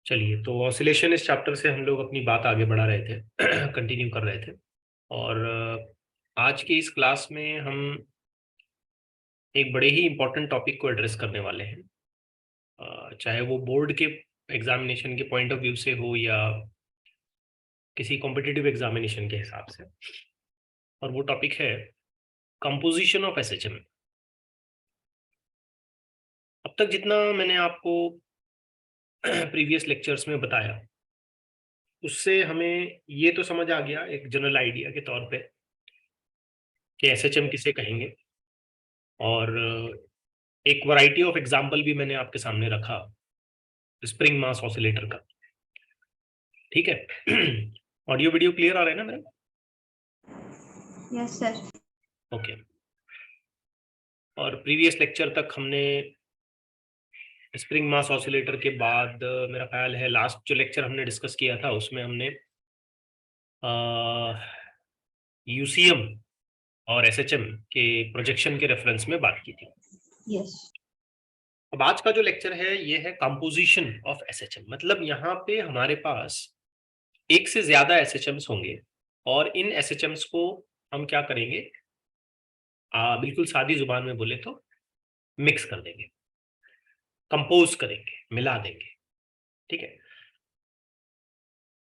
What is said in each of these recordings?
चलिए, तो ऑसिलेशन इस चैप्टर से हम लोग अपनी बात आगे बढ़ा रहे थे कंटिन्यू कर रहे थे। और आज की इस क्लास में हम एक बड़े ही इंपॉर्टेंट टॉपिक को एड्रेस करने वाले हैं। चाहे वो बोर्ड के एग्जामिनेशन के पॉइंट ऑफ व्यू से हो या किसी कॉम्पिटिटिव एग्जामिनेशन के हिसाब से। और वो टॉपिक है कंपोजिशन ऑफ एसएचएम। अब तक जितना मैंने आपको प्रीवियस लेक्चर्स में बताया, उससे हमें ये तो समझ आ गया एक जनरल आइडिया के तौर पे कि एसएचएम किसे कहेंगे। और एक वैरायटी ऑफ एग्जांपल भी मैंने आपके सामने रखा स्प्रिंग मास ऑसिलेटर का। ठीक है। ऑडियो वीडियो क्लियर आ रहा है ना मेरा? Yes sir. ओके। और प्रीवियस लेक्चर तक हमने स्प्रिंग मास ऑसिलेटर के बाद मेरा ख्याल है लास्ट जो लेक्चर हमने डिस्कस किया था उसमें हमने यूसीएम और एसएचएम के प्रोजेक्शन के रेफरेंस में बात की थी। यस। अब आज का जो लेक्चर है ये है कंपोजिशन ऑफ एसएचएम। मतलब यहाँ पे हमारे पास एक से ज्यादा एसएचएम्स होंगे और इन एसएचएम्स को हम क्या करेंगे, बिल्कुल सादी जुबान में बोले तो मिक्स कर देंगे, कंपोज करेंगे, मिला देंगे। ठीक है।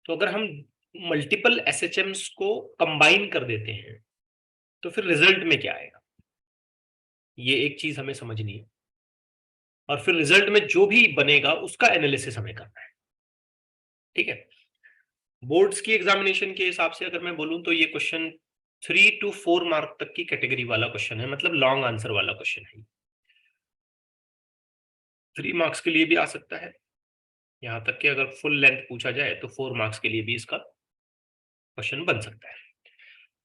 तो अगर हम मल्टीपल एसएचएम्स को कंबाइन कर देते हैं तो फिर रिजल्ट में क्या आएगा, ये एक चीज हमें समझनी है। और फिर रिजल्ट में जो भी बनेगा उसका एनालिसिस हमें करना है। ठीक है। बोर्ड्स की एग्जामिनेशन के हिसाब से अगर मैं बोलूं तो ये क्वेश्चन 3 to 4 मार्क तक की कैटेगरी वाला क्वेश्चन है, मतलब लॉन्ग आंसर वाला क्वेश्चन है। 3 मार्क्स के लिए भी आ सकता है, यहां तक कि अगर फुल लेंथ पूछा जाए तो 4 मार्क्स के लिए भी इसका क्वेश्चन बन सकता है।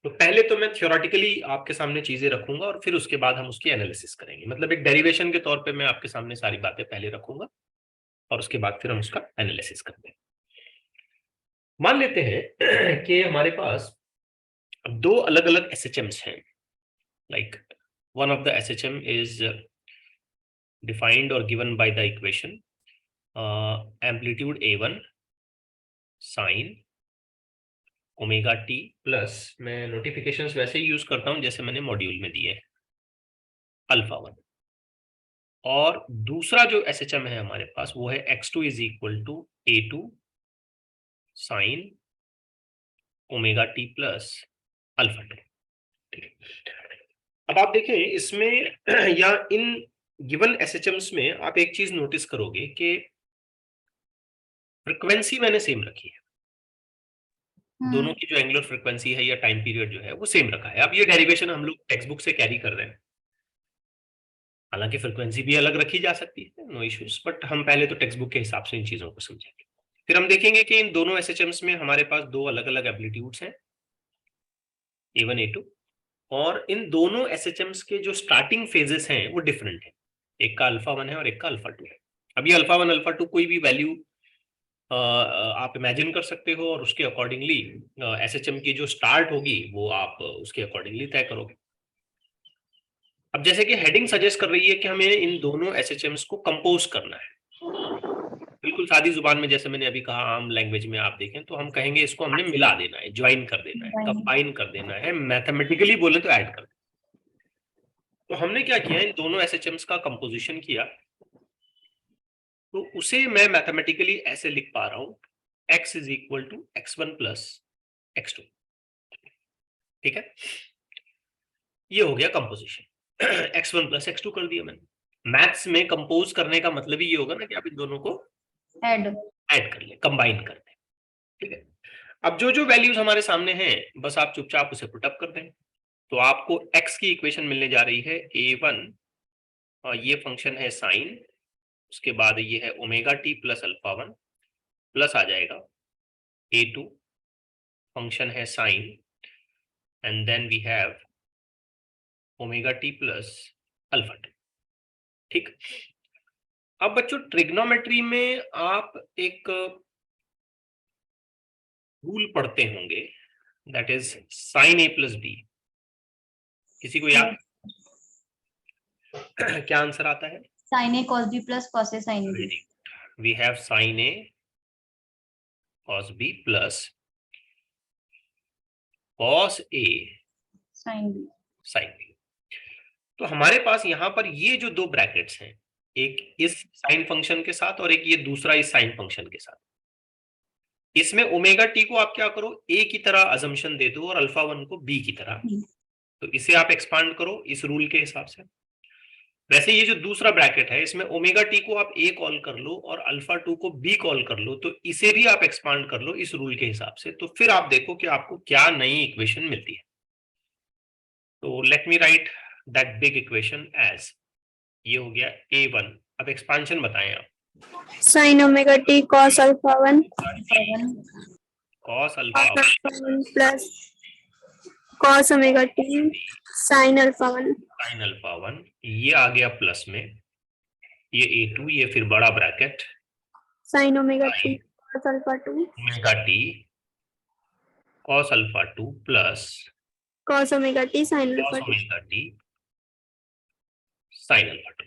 तो पहले तो मैं थ्योरेटिकली आपके सामने चीजें रखूंगा और फिर उसके बाद हम उसकी एनालिसिस करेंगे। मतलब एक डेरिवेशन के तौर पे मैं आपके सामने सारी बातें पहले रखूंगा और उसके बाद फिर हम उसका एनालिसिस करते हैं। मान लेते हैं कि हमारे पास दो अलग अलग एसएचएम्स हैं। Like one of the SHM is defined or given by the equation amplitude A1 sin omega t plus, मैं नोटिफिकेशंस वैसे ही यूज करता हूं जैसे मैंने मॉड्यूल में दिए, अल्फा 1। और दूसरा जो एसएचएम है हमारे पास वो है x2 is equal to A2 sine omega t plus alpha 2। ठीक है। अब आप देखें इसमें या इन गिवन एसएचएम्स में आप एक चीज नोटिस करोगे कि फ्रीक्वेंसी मैंने सेम रखी है। दोनों की जो एंगुलर फ्रीक्वेंसी है या टाइम पीरियड जो है वो सेम रखा है। अब ये डेरिवेशन हम लोग टेक्स्ट बुक से कैरी कर रहे हैं, हालांकि फ्रीक्वेंसी भी अलग रखी जा सकती है, नो इश्यूज, बट हम पहले तो टेक्स्ट बुक के हिसाब से इन चीजों को समझेंगे। फिर हम देखेंगे कि इन दोनों एसएचएम्स में हमारे पास दो अलग अलग एम्पलीट्यूड्स हैं, A1 A2। और इन दोनों एसएचएम्स के जो स्टार्टिंग फेजेस हैं वो डिफरेंट है। एक का अल्फा 1 है और एक का अल्फा 2 है। अब ये अल्फा 1 अल्फा 2 कोई भी वैल्यू आप इमेजिन कर सकते हो और उसके अकॉर्डिंगली एसएचएम की जो स्टार्ट होगी वो आप उसके अकॉर्डिंगली तय करोगे। अब जैसे कि हेडिंग सजेस्ट कर रही है कि हमें इन दोनों एसएचएम्स को कंपोज करना है, बिल्कुल सादी जुबान में जैसे मैंने अभी कहा, आम लैंग्वेज में आप देखें तो हम कहेंगे इसको हमने मिला देना है, ज्वाइन कर देना है, कंबाइन कर देना है, मैथमेटिकली बोले तो ऐड कर देना। तो हमने क्या किया, इन दोनों एसएचएम्स का कंपोजिशन किया। तो उसे मैं मैथमेटिकली ऐसे लिख पा रहा हूं, x is equal to x1 plus x2। ठीक है, ये हो गया कंपोजिशन। x1 प्लस x2 कर दिया मैंने। मैथ्स में कंपोज करने का मतलब ही ये होगा ना कि आप इन दोनों को ऐड कर ले, कंबाइन कर दें। ठीक है। अब जो जो वैल्यूज हमारे सामने हैं बस आप चुपचाप उसे पुट अप कर दें। तो आपको x की इक्वेशन मिलने जा रही है A1, और ये फंक्शन है साइन, उसके बाद ये है omega t plus alpha 1, plus आ जाएगा A2 फंक्शन है sine, and then we have omega t plus alpha 2। ठीक। अब बच्चों ट्रिग्नोमेट्री में आप एक रूल पढ़ते होंगे, that is sine a plus b. किसी को याद? क्या आंसर आता है? Sine a cos b plus cos a sine b. We have sine a cos b प्लस cos a sin b। sin b। तो हमारे पास यहाँ पर ये जो दो ब्रैकेट्स हैं, एक इस साइन फंक्शन के साथ और एक ये दूसरा इस साइन फंक्शन के साथ, इसमें ओमेगा टी को आप क्या करो, ए की तरह अजम्पशन दे दो और अल्फा वन को बी की तरह। तो इसे आप एक्सपांड करो इस रूल के हिसाब से। वैसे ये जो दूसरा ब्रैकेट है, इसमें ओमेगा टी को आप ए कॉल कर लो और अल्फा टू को बी कॉल कर लो, तो इसे भी आप एक्सपांड कर लो इस रूल के हिसाब से। तो फिर आप देखो कि आपको क्या नई इक्वेशन मिलती है। तो let me write that big equation as, ये हो गया a1। अब एक्सपांशन बताएं आप। sin omega t cos alpha 1 cos alpha plus cos omega t sin alpha 1 sin alpha 1, ये आ गया प्लस में, ये a2, ये फिर बड़ा bracket sin omega t cos alpha 2 omega T cos alpha 2 plus cos omega t sin cos alpha 2। Omega T sin alpha 2।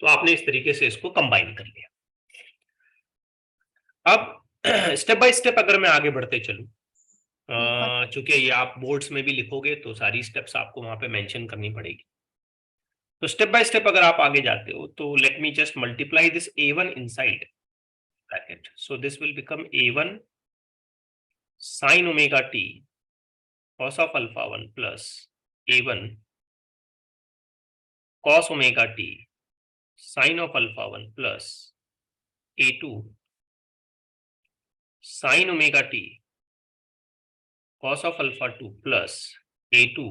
तो आपने इस तरीके से इसको कंबाइन कर लिया। अब स्टेप बाय स्टेप अगर मैं आगे बढ़ते चलूं, चूंकि ये आप बोर्ड्स में भी लिखोगे तो सारी स्टेप्स आपको वहां पे मेंशन करनी पड़ेगी। तो स्टेप बाय स्टेप अगर आप आगे जाते हो तो let me just multiply this a1 inside bracket. So this will become a1 sin omega t cos of alpha 1 plus a1 cos omega t sin of alpha 1 plus a2 sin omega t cos of alpha 2 plus a2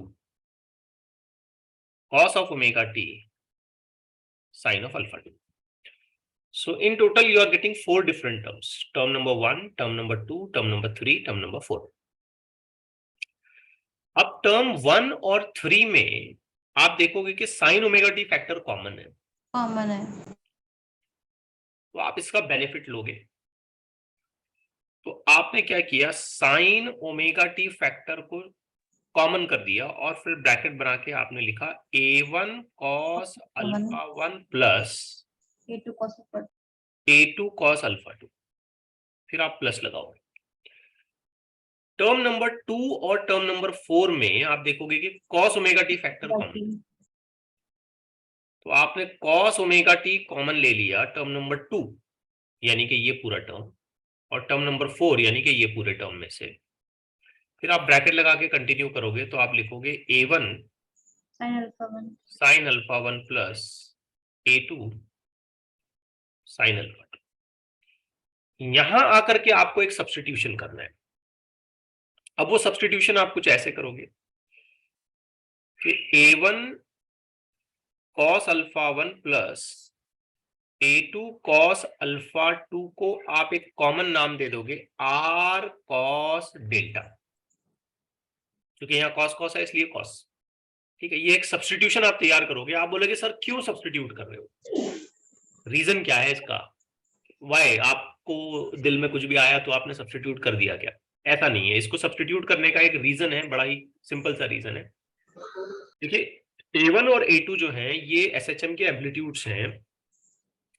cos of omega t sin of alpha 2. So in total you are getting 4 different terms. Term number 1, term number 2, term number 3, term number 4. अब term 1 और 3 में आप देखोगे कि sin omega t factor common है। तो आप इसका बेनिफिट लोगे। तो आपने क्या किया, sin ओमेगा टी फैक्टर को कॉमन कर दिया और फिर ब्रैकेट बना के आपने लिखा a1 cos alpha 1 plus a2 cos alpha 2, फिर आप प्लस लगाओगे। टर्म नंबर 2 और टर्म नंबर 4 में आप देखोगे कि cos omega T factor common, तो आपने cos ओमेगा टी कॉमन ले लिया टर्म नंबर 2 यानी कि ये पूरा टर्म, और टर्म नंबर 4 यानी कि ये पूरे टर्म में से। फिर आप ब्रैकेट लगा के कंटिन्यू करोगे तो आप लिखोगे a1 sin alpha 1 plus a2 sin alpha 2। यहां आकर के आपको एक सब्स्टिट्यूशन करना है। अब वो सब्स्टिट्यूशन आप कुछ ऐसे करोगे कि a1 cos alpha 1 plus a2 cos alpha 2 को आप एक कॉमन नाम दे दोगे r cos डेल्टा, क्योंकि यहाँ cos cos है इसलिए cos। ठीक है, ये एक सब्स्टिट्यूशन आप तैयार करोगे। आप बोलोगे सर क्यों सब्स्टिट्यूट कर रहे हो, रीजन क्या है इसका, वाई, आपको दिल में कुछ भी आया तो आपने सब्स्टिट्यूट कर दिया क्या? ऐसा नहीं है, इसको सब्स्टिट्यूट करने का एक रीजन है, बड़ा ही सिंपल सा रीजन है। देखिए a1 और a2 जो है ये SHM के एम्पलीट्यूड्स हैं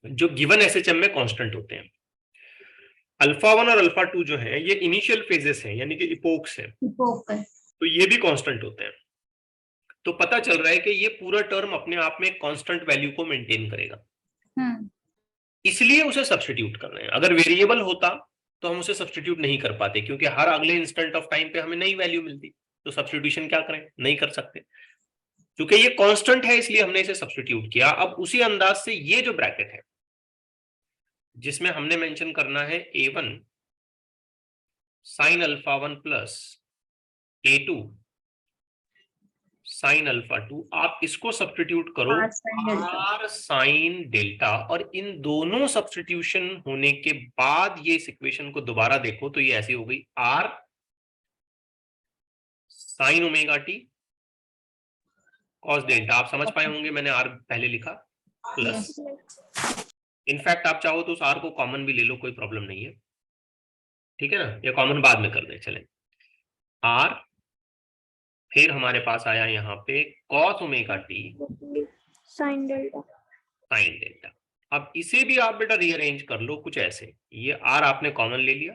जो गिवन SHM में कांस्टेंट होते हैं। अल्फा 1 और अल्फा 2 जो है ये इनिशियल फेजेस हैं यानी कि इपोक्स हैं, तो ये भी कांस्टेंट होते हैं। तो पता चल रहा है कि ये पूरा टर्म अपने आप में कांस्टेंट वैल्यू को मेंटेन करेगा, इसलिए उसे सब्स्टिट्यूट कर रहे हैं। अगर वेरिएबल होता तो हम उसे सब्स्टिट्यूट नहीं कर पाते, क्योंकि हर अगले इंस्टेंट ऑफ टाइम पे हमें नई वैल्यू मिलती। तो सब्स्टिट्यूशन क्या करें, नहीं कर सकते। क्योंकि ये कांस्टेंट है इसलिए हमने इसे सब्स्टिट्यूट किया। अब उसी अंदाज से ये जो ब्रैकेट है जिसमें हमने मेंशन करना है a1 sin alpha 1 plus a2 sin alpha 2, आप इसको सब्स्टिट्यूट करो r sin डेल्टा, और इन दोनों सब्स्टिट्यूशन होने के बाद ये इस इक्वेशन को दोबारा देखो तो ये ऐसी हो गई r sin omega T cos delta. आप समझ पाए होंगे, मैंने r पहले लिखा प्लस, इनफैक्ट आप चाहो तो उस r को कॉमन भी ले लो, कोई प्रॉब्लम नहीं है, ठीक है ना, या कॉमन बाद में कर दें। चले r, फिर हमारे पास आया यहाँ पे cos omega T sin delta. sin delta. अब इसे भी आप बेटा रीअरेंज कर लो कुछ ऐसे, ये r आपने कॉमन ले लिया,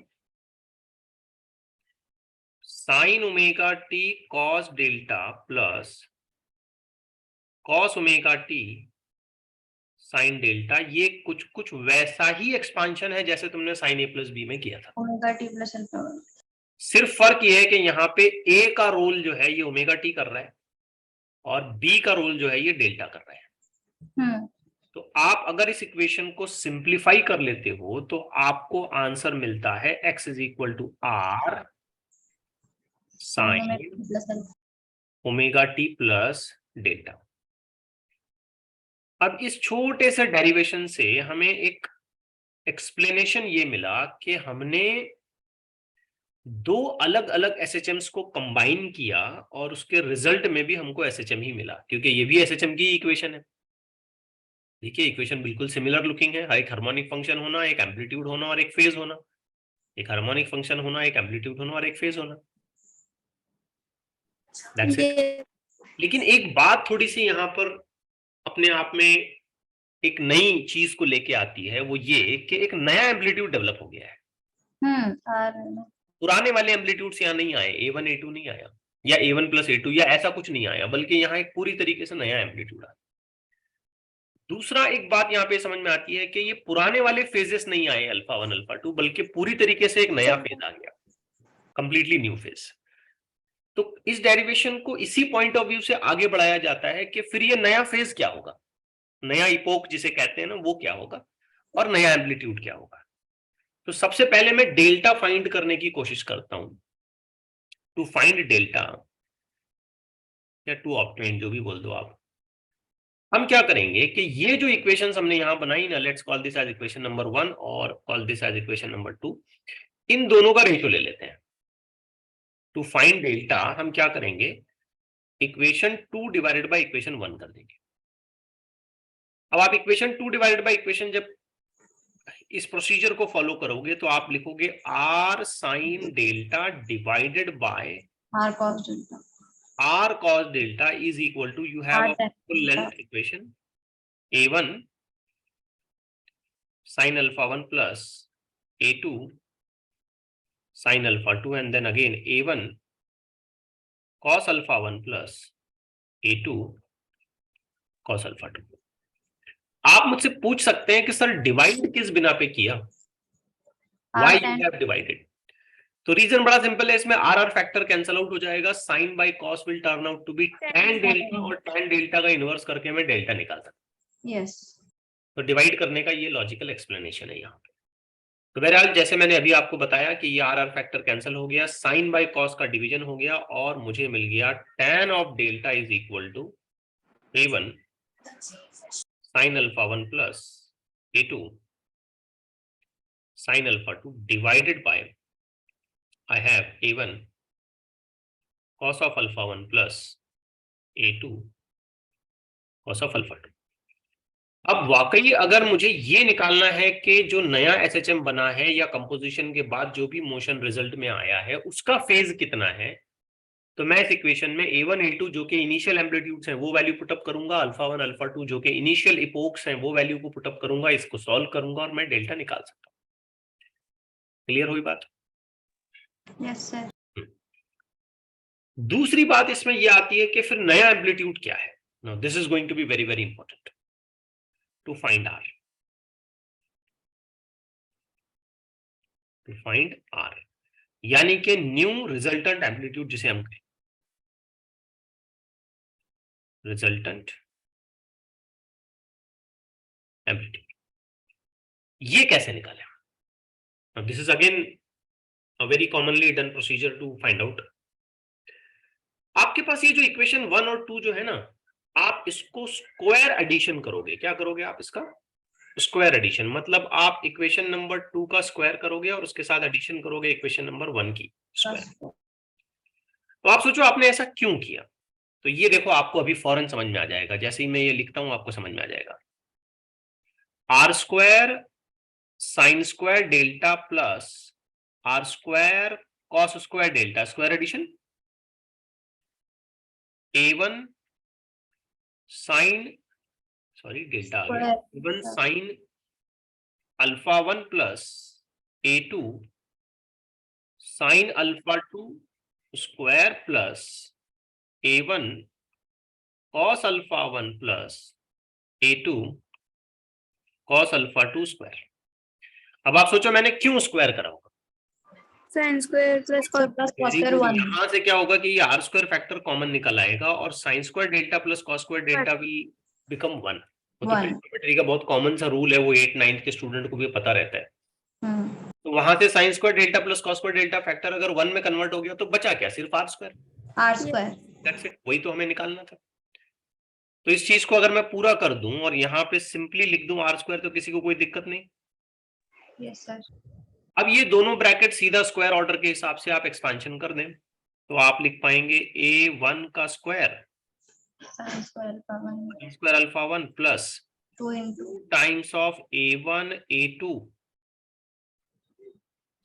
sign omega T cos delta plus cos omega t sine delta, ये कुछ कुछ वैसा ही एक्सपांशन है जैसे तुमने साइन ए प्लस बी में किया था। Omega t plus alpha. सिर्फ फर्क ये है कि यहाँ पे ए का रोल जो है ये ओमेगा टी कर रहा है और बी का रोल जो है ये डेल्टा कर रहा है। तो आप अगर इस इक्वेशन को सिंप्लीफाई कर लेते हो तो आपको आंसर मिलता है x is equal to r sine omega t plus delta. अब इस छोटे से डेरिवेशन से हमें एक एक्सप्लेनेशन ये मिला कि हमने दो अलग अलग एसएचएम्स को कंबाइन किया और उसके रिजल्ट में भी हमको एसएचएम ही मिला, क्योंकि ये भी एसएचएम की इक्वेशन है। देखिए इक्वेशन बिल्कुल सिमिलर लुकिंग है, एक हार्मोनिक फंक्शन होना, एक एम्पलीट्यूड होना और एक फेज होना, एक हार्मोनिक फंक्शन होना, एक एम्पलीट्यूड होना और एक फेज होना। That's it. लेकिन एक बात थोड़ी सी यहाँ पर अपने आप में एक नई चीज को लेके आती है, वो ये कि एक नया एम्पलीट्यूड डेवलप हो गया है। पुराने वाले एम्पलीट्यूड्स यहाँ नहीं आए, A1 A2 नहीं आया या A1 प्लस A2 या ऐसा कुछ नहीं आया, बल्कि यहाँ एक पूरी तरीके से नया एम्पलीट्यूड आया। दूसरा एक बात यहाँ पे समझ में आती है कि ये पुराने वाले फेजेस नहीं आए अल्फा 1 अल्फा 2, बल्कि पूरी तरीके से एक नया फेज आ गया, कंप्लीटली न्यू फेज। तो इस डेरिवेशन को इसी पॉइंट ऑफ व्यू से आगे बढ़ाया जाता है कि फिर ये नया फेज क्या होगा, नया इपोक जिसे कहते हैं ना, वो क्या होगा और नया एम्पलीट्यूड क्या होगा। तो सबसे पहले मैं डेल्टा फाइंड करने की कोशिश करता हूं। टू फाइंड डेल्टा या टू ऑब्टेन, जो भी बोल दो आप, हम क्या करेंगे कि ये जो इक्वेशंस हमने यहां बनाई ना, let's call this as equation number 1 और call this as equation number 2, इन दोनों का रेशियो ले लेते हैं। टू फाइंड डेल्टा हम क्या करेंगे, इक्वेशन 2 डिवाइडेड बाय इक्वेशन 1 कर देंगे। अब आप इक्वेशन 2 डिवाइडेड बाय इक्वेशन जब इस प्रोसीजर को फॉलो करोगे तो आप लिखोगे r sine delta divided by r cos delta r cos delta is equal to, you have a full length equation a1 sin alpha 1 plus a2 sin alpha 2 and then again a1 cos alpha 1 plus a2 cos alpha 2। आप मुझसे पूछ सकते हैं कि sir divide किस बिना पे किया, why you have divided? तो रीजन बड़ा सिंपल है, इसमें आर फैक्टर कैंसल आउट हो जाएगा, sine by cos will turn out to be tan delta और tan डेल्टा का इनवर्स करके मैं डेल्टा निकाल सकता हूं। yes तो डिवाइड करने का ये लॉजिकल एक्सप्लेनेशन है यहाँ पे। तो बहरहाल जैसे मैंने अभी आपको बताया कि ये आर फैक्टर कैंसिल हो गया, साइन बाय कॉस का डिवीजन हो गया और मुझे मिल गया tan of delta is equal to a1 sine alpha 1 plus a2 sine alpha 2 divided by I have a1 cos of alpha 1 plus a2 cos of alpha 2। अब वाकई अगर मुझे ये निकालना है कि जो नया एसएचएम बना है या कंपोजिशन के बाद जो भी मोशन रिजल्ट में आया है उसका फेज कितना है, तो मैं इस इक्वेशन में a1 a2 जो कि इनिशियल एम्पलीट्यूड्स हैं वो वैल्यू पुटअप करूंगा, अल्फा 1 अल्फा 2 जो कि इनिशियल इपोक्स हैं वो वैल्यू को पुटअप करूंगा, इसको सॉल्व करूंगा और मैं डेल्टा निकाल सकता हूं। क्लियर हुई बात? yes sir दूसरी बात इसमें यह आती है कि फिर नया एम्पलीट्यूड क्या है। Now this is going to be very very important to find r. To find r यानी कि न्यू रिजल्टेंट एम्पलीट्यूड जिसे हम कहें, रिजल्टेंट एम्पलीट्यूड, ये कैसे निकालें? Now this is again a very commonly done procedure to find out. आपके पास ये जो इक्वेशन 1 और 2 जो है ना, आप इसको स्क्वायर एडिशन करोगे। क्या करोगे आप? इसका स्क्वायर एडिशन, मतलब आप इक्वेशन नंबर 2 का स्क्वायर करोगे और उसके साथ एडिशन करोगे इक्वेशन नंबर 1 की स्क्वायर। तो आप सोचो आपने ऐसा क्यों किया, तो ये देखो आपको अभी फौरन समझ में आ जाएगा, जैसे ही मैं ये लिखता हूं आपको समझ में आ जाएगा। R square sine square delta plus r square cos square delta, square addition a1 sine sorry delta आ गया, A1 sine alpha 1 plus A2 sine alpha 2 square plus A1 cos alpha 1 plus A2 cos alpha 2 square. अब आप सोचो मैंने क्यों square करा होगा? Sine square plus cos square 1 यहाँ से क्या होगा कि ये आर स्क्वायर फैक्टर कॉमन निकल आएगा और sign square delta plus cos square delta will become 1। तो ट्रिग्नोमेट्री का बहुत कॉमन सा रूल है, वो 8th 9th के स्टूडेंट को भी पता रहता है। तो वहां से sign square delta plus cos square delta factor अगर 1 में कन्वर्ट हो गया तो बचा क्या? सिर्फ आर स्क्वायर। दैट्स इट, वही तो हमें निकालना था। तो इस चीज को अगर मैं पूरा कर दूं और यहाँ पे सिंपली लिख दूं आर स्क्वायर तो किसी को कोई दिक्कत नहीं। Yes sir. अब ये दोनों ब्रैकेट सीधा स्क्वायर ऑर्डर के हिसाब से आप एक्सपेंशन कर दें तो आप लिख पाएंगे A1 का square sine square alpha 1 plus 2 into times of A1 A2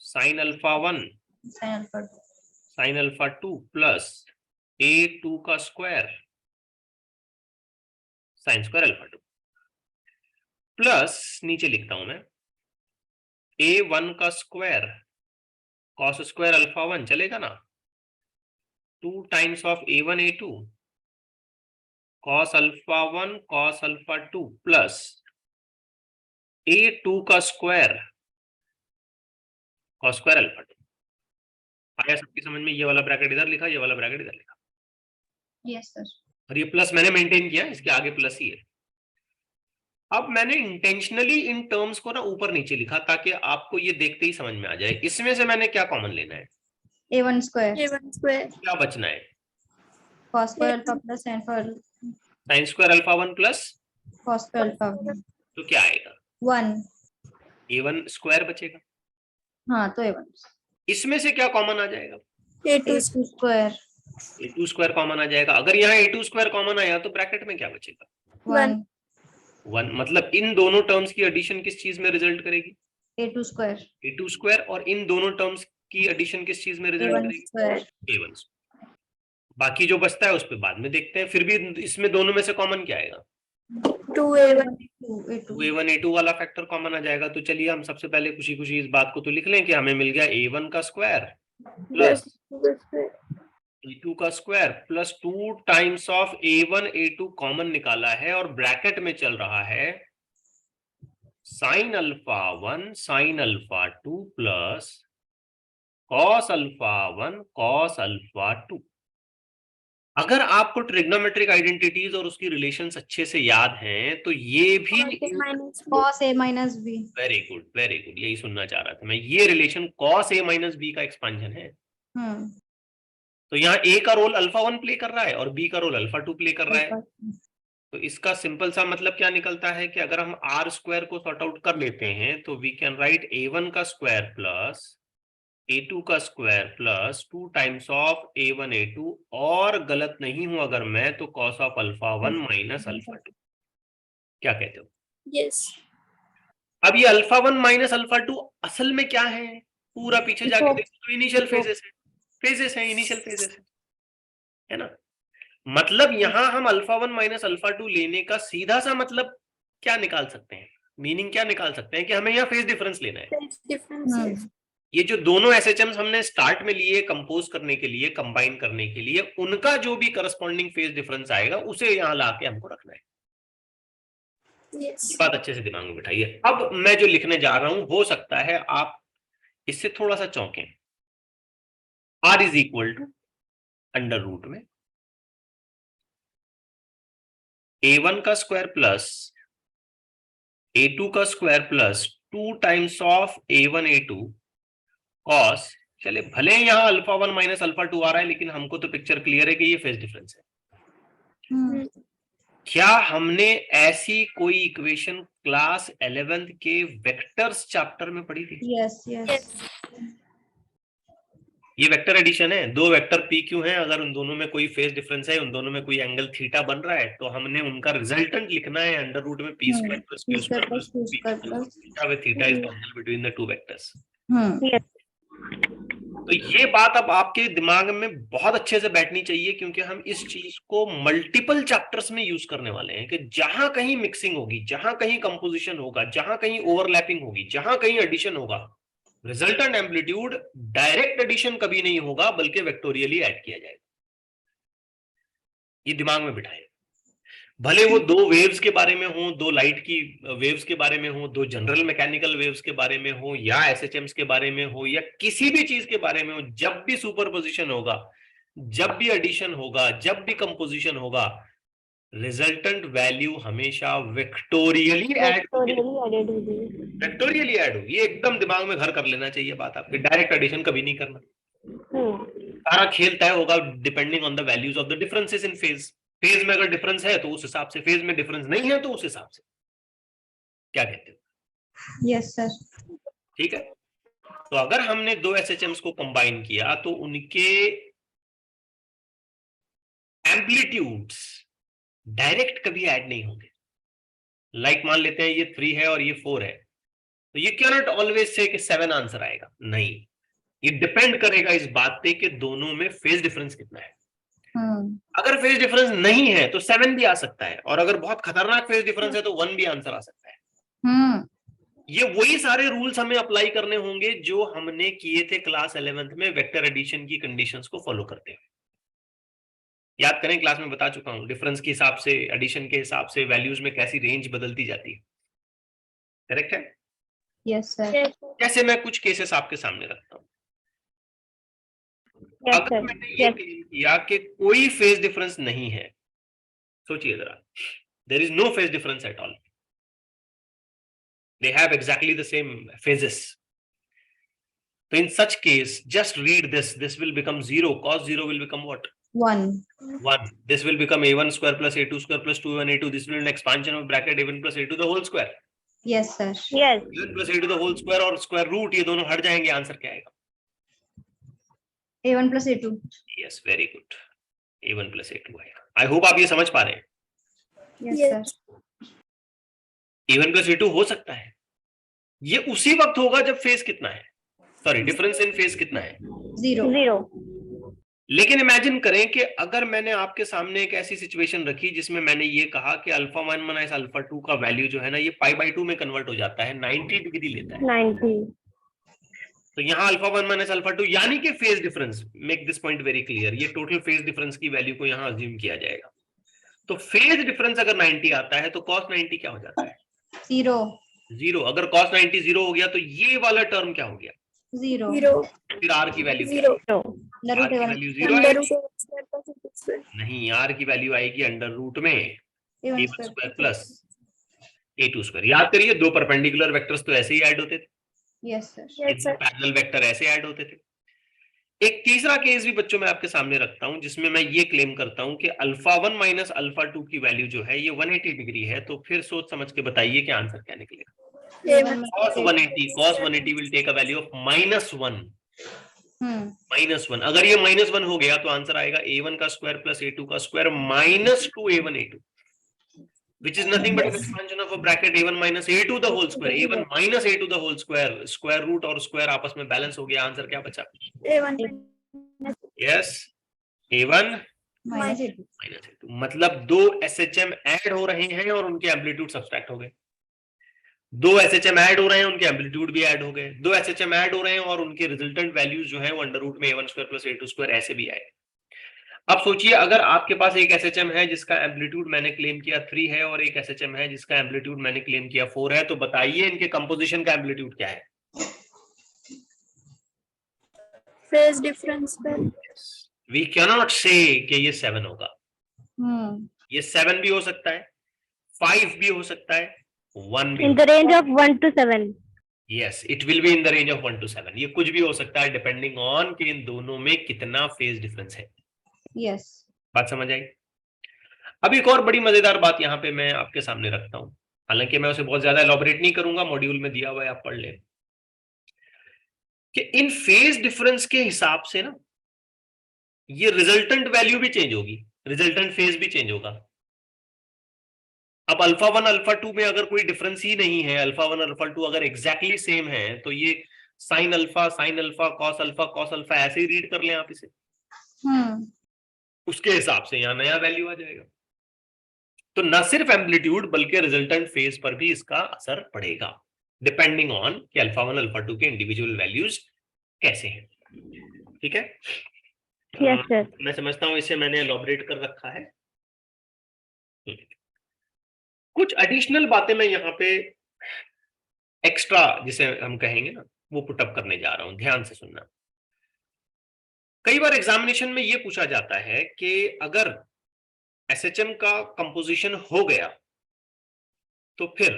sine alpha 1 sign alpha 2 plus A2 का square sine square alpha 2 plus नीचे लिखता हूं मैं A1 का स्क्वायर कॉस स्क्वायर अल्फा 1 चलेगा ना, 2 times of A1 A2 cos alpha 1 cos alpha 2 plus A2 का square cos square alpha 2। आया सबकी समझ में? ये वाला ब्रैकेट इधर लिखा, ये वाला ब्रैकेट इधर लिखा। Yes sir. और ये प्लस मैंने मेंटेन किया, इसके आगे प्लस ही है। अब मैंने इंटेंशनली इन टर्म्स को ना ऊपर नीचे लिखा ताकि आपको ये देखते ही समझ में आ जाए। इसमें से मैंने क्या कॉमन लेना है? A1 स्क्वायर क्या बचना है? cos square alpha plus sine square alpha 1 plus cos square alpha 1। तो क्या आएगा? 1। A1 स्क्वायर बचेगा। हाँ तो A1। इसमें से क्या कॉमन आ जाएगा? A2 square. A2 square common आ जाएगा। अगर यहाँ A2 स्क्वायर कॉमन आया तो ब्रैकेट में क्या बचेगा? 1। 1। मतलब इन दोनों टर्म्स की एडिशन किस चीज में रिजल्ट करेगी? A2 square. A2 square. और इन दोनों टर्म्स की एडिशन किस चीज में रिजल्ट A1 करेगी? स्क्वायर। A1। बाकी जो बचता है उस पे बाद में देखते हैं। फिर भी इसमें दोनों में से कॉमन क्या आएगा? 2A1 A1 A2 वाला फैक्टर कॉमन आ जाएगा। तो चलिए हम सबसे पहले खुशी खुशी इस बात को तो लिख लें कि हमें मिल गया A1 का स्क्वायर प्लस A2 का square plus 2 times of A1 A2 common निकाला है और ब्रैकेट में चल रहा है sign alpha 1 sign alpha 2 plus cos alpha 1 cos alpha 2। अगर आपको ट्रिग्नोमेट्रिक आइडेंटिटीज और उसकी रिलेशंस अच्छे से याद हैं तो ये भी cos A minus B। Very good very good, यही सुनना चाह रहा था मैं। ये relation cos A minus b का एक्सपेंशन है। तो यहाँ A का रोल अल्फा 1 प्ले कर रहा है और B का रोल अल्फा 2 प्ले कर रहा है। तो इसका सिंपल सा मतलब क्या निकलता है कि अगर हम आर स्क्वायर को सॉर्ट आउट कर लेते हैं तो वी कैन राइट A1 का स्क्वायर प्लस A2 का square plus 2 times of A1 A2 और गलत नहीं हूं अगर मैं तो cos of alpha 1 minus alpha 2। क्या कहते हो? यस। अब ये अल्फा 1 माइनस अल्फा 2 असल में क्या है? पूरा पीछे जाके देखो तो इनिशियल फेजेस है इनिशियल फेजेस है ना। मतलब यहां हम अल्फा 1 माइनस अल्फा 2 लेने का सीधा सा मतलब क्या निकाल सकते हैं? मीनिंग क्या निकाल सकते हैं कि हमें यहाँ फेज डिफरेंस लेना है। ये जो दोनों एसएचएम्स हमने स्टार्ट में लिए कंपोज करने के लिए, कंबाइन करने के लिए, उनका जो भी करस्पॉन्डिंग फेज डिफरेंस आएगा उसे यहां लाके हमको रखना है। yes. बात अच्छे से दिमाग में बिठाइए। अब मैं जो लिखने जा रहा हूं हो सकता है आप इससे थोड़ा सा चौंकें। R is equal to under root में A1 का स्क्वायर प्लस A2 का square plus 2 times of A1 A2 cos. चले भले यहाँ अल्फा 1 माइनस अल्फा 2 आ रहा है लेकिन हमको तो पिक्चर क्लियर है कि ये फेज डिफरेंस है। क्या हमने ऐसी कोई इक्वेशन क्लास 11th के वेक्टर्स चैप्टर में पढ़ी थी? Yes yes. ये वेक्टर एडिशन है। दो वेक्टर पी क्यू हैं, अगर उन दोनों में कोई फेज डिफरेंस है, उन दोनों में कोई एंगल थीटा बन रहा है तो हमने उनका रिजल्टेंट लिखना है अंडर रूट में P square plus Q square plus theta with theta is the angle between the two vectors. तो ये बात अब आपके दिमाग में बहुत अच्छे से बैठनी चाहिए, क्योंकि हम इस चीज को मल्टीपल चैप्टर्स में यूज करने वाले हैं कि जहां कहीं मिक्सिंग होगी, जहां कहीं कंपोजिशन होगा, जहां कहीं ओवरलैपिंग होगी, जहां कहीं एडिशन होगा, रिजल्टेंट एम्पलीट्यूड डायरेक्ट एडिशन कभी नहीं होगा, बल्कि वेक्टोरियली ऐड किया जाएगा। ये दिमाग में बिठाएं। भले वो दो वेव्स के बारे में हो, दो लाइट की वेव्स के बारे में हो, दो जनरल मैकेनिकल वेव्स के बारे में हो, या एसएचएम्स के बारे में हो, या किसी भी चीज के बारे में हो, जब भी सुपरपोजिशन होगा, जब भी एडिशन होगा, जब भी कंपोजिशन होगा, रिजल्टेंट वैल्यू हमेशा वेक्टोरियली ऐड होगी। ये एकदम दिमाग में घर कर लेना चाहिए बात आपके। डायरेक्ट एडिशन कभी नहीं करना। सारा खेल तय होगा depending on the values of the differences in phase. Phase में अगर डिफरेंस है तो उस हिसाब से, फेज में डिफरेंस नहीं है तो उस हिसाब से। क्या कहते हो? Yes sir. ठीक है। तो अगर हमने दो एसएचएम्स को कंबाइन किया तो उनके एम्पलीट्यूड्स डायरेक्ट कभी ऐड नहीं होंगे। लाइक मान लेते हैं ये 3 है और ये 4 है, तो ये कैन नॉट ऑलवेज से कि 7 आंसर आएगा, नहीं। ये डिपेंड करेगा इस बात पे कि दोनों में फेज डिफरेंस कितना है। अगर फेज डिफरेंस नहीं है तो 7 भी आ सकता है, और अगर बहुत खतरनाक फेज डिफरेंस है तो 1 भी आंसर आ सकता है। ये वही सारे रूल्स हमें अप्लाई करने होंगे जो हमने किए थे क्लास 11th में वेक्टर एडिशन की कंडीशंस को फॉलो करते हुए। याद करें, क्लास में बता चुका हूं डिफरेंस के हिसाब से, एडिशन के हिसाब से वैल्यूज में कैसी रेंज बदलती जाती है। करेक्ट है? Yes sir. कैसे, मैं कुछ केसेस आपके सामने रखता हूं। अगर मैंने ये क्लेम किया कि कोई फेज डिफरेंस नहीं है, सोचिए जरा, there is no phase difference at all, they have exactly the same phases. So in such case, just read this. This will become 0. Cos 0 will become what? 1. 1. This will become a1 square plus a2 square plus 2a1 a2. This will be an expansion of bracket a1 plus a2 the whole square. Yes sir. Yes. a1 plus a2 the whole square और square root, ये दोनों हट जाएंगे, answer क्या आएगा? a1 plus a2. Yes, very good. a1 plus a2 आएगा। I hope आप ये समझ पा रहे हैं। Yes sir. a1 plus a2 हो सकता है, ये उसी वक्त होगा जब फेज कितना है, सॉरी डिफरेंस इन फेज कितना है? 0. लेकिन इमेजिन करें कि अगर मैंने आपके सामने एक ऐसी सिचुएशन रखी जिसमें मैंने ये कहा कि अल्फा 1 माइनस अल्फा 2 का वैल्यू जो है ना, ये π/2 में कन्वर्ट हो जाता है, 90 डिग्री लेता है। 90. तो यहाँ अल्फा 1 माइनस अल्फा 2 यानी कि phase difference, make this point very clear, ये टोटल फेज डिफरेंस की वैल्यू को यहाँ अज्यूम किया जाएगा। तो फेज डिफरेंस अगर 90 आता है तो cos 90 क्या हो जाता है? 0. अगर cos 90 0 हो गया तो ये वाला टर्म क्या हो गया? 0. फिर r की वैल्यू क्या? 0. r की वैल्यू 0 आएगी? नहीं, r की वैल्यू आएगी अंडर रूट में a1 square plus a2 square. याद करिए, दो परपेंडिकुलर वेक्टर्स तो ऐसे ही ऐड होते थे। Yes sir. पैरेलल वेक्टर ऐसे ऐड होते थे। एक तीसरा केस भी बच्चों में आपके सामने रखता हूं, जिसमें मैं ये क्लेम करता हूं कि अल्फा 1 माइनस अल्फा 2 की वैल्यू जो है ये 180 डिग्री है। तो फिर सोच समझ के बताइए कि आंसर क्या निकलेगा? cos 180 will take a value of -1. -1, अगर ये -1 हो गया तो आंसर आएगा a1 का स्क्वायर प्लस a2 का square minus 2a1 a2, which is nothing but an expansion of a bracket a1 minus a2 the whole square, a1 minus a2 the whole square, square root और square आपस में balance हो गया। Answer क्या बचा? A1 yes, a1 minus a2. मतलब दो SHM add हो रहे हैं और उनके एम्पलीट्यूड सब्सट्रैक्ट हो गए। दो SHM ऐड हो रहे हैं, उनके एम्पलीट्यूड भी ऐड हो गए। दो SHM ऐड हो रहे हैं और उनके रिजल्टेंट वैल्यूज जो है वो अंडर रूट में a1 square plus a2 square ऐसे भी आए। अब सोचिए, अगर आपके पास एक SHM है जिसका एम्पलीट्यूड मैंने क्लेम किया 3 है और एक SHM है जिसका एम्पलीट्यूड मैंने क्लेम किया 4 है, तो बताइए इनके कंपोजिशन का एम्पलीट्यूड क्या है? phase difference पर वी कैन नॉट से कि ये 7 होगा। ये 7 भी हो सकता है, 5 भी हो सकता है, 1 भी। in the range of 1 to 7. Yes, it will be in the range of 1 to 7। ये कुछ भी हो सकता है डिपेंडिंग ऑन कि इन दोनों में कितना फेज डिफरेंस है। यस। बात समझ आई? अब एक और बड़ी मजेदार बात यहाँ पे मैं आपके सामने रखता हूं, हालांकि मैं उसे बहुत ज्यादा एलॉबरेट नहीं करूंगा, मॉड्यूल में दिया हुआ है, आप पढ़ लें कि इन फेज डिफरेंस के हिसाब से ना ये रिजल्टेंट वैल्यू भी चेंज होगी, रिजल्टेंट फेज भी चेंज होगा। अब अल्फा 1 अल्फा 2 में अगर कोई डिफरेंस ही नहीं है, अल्फा 1 अल्फा 2 अगर एग्जैक्टली सेम है, तो ये साइन अल्फा कॉस अल्फा ऐसे ही रीड कर लें आप इसे, उसके हिसाब से यहाँ नया वैल्यू आ जाएगा। तो न सिर्फ एम्पलीट्यूड बल्कि रिजल्टेंट फेज पर भी इसका असर पड़ेगा, डिपेंडिंग ऑन कि अल्फा 1 अल्फा 2 के इंडिविजुअल वैल्यूज कैसे हैं। ठीक है, यस सर। मैं समझता हूं इसे मैंने एलॉबरेट कर रखा है। कुछ एडिशनल बातें मैं यहाँ पे एक्स्ट्रा जिसे हम कहेंगे ना, वो पुटअप करने जा रहा हूं, ध्यान से सुनना। कई बार एग्जामिनेशन में ये पूछा जाता है कि अगर एसएचएम का कंपोजिशन हो गया तो फिर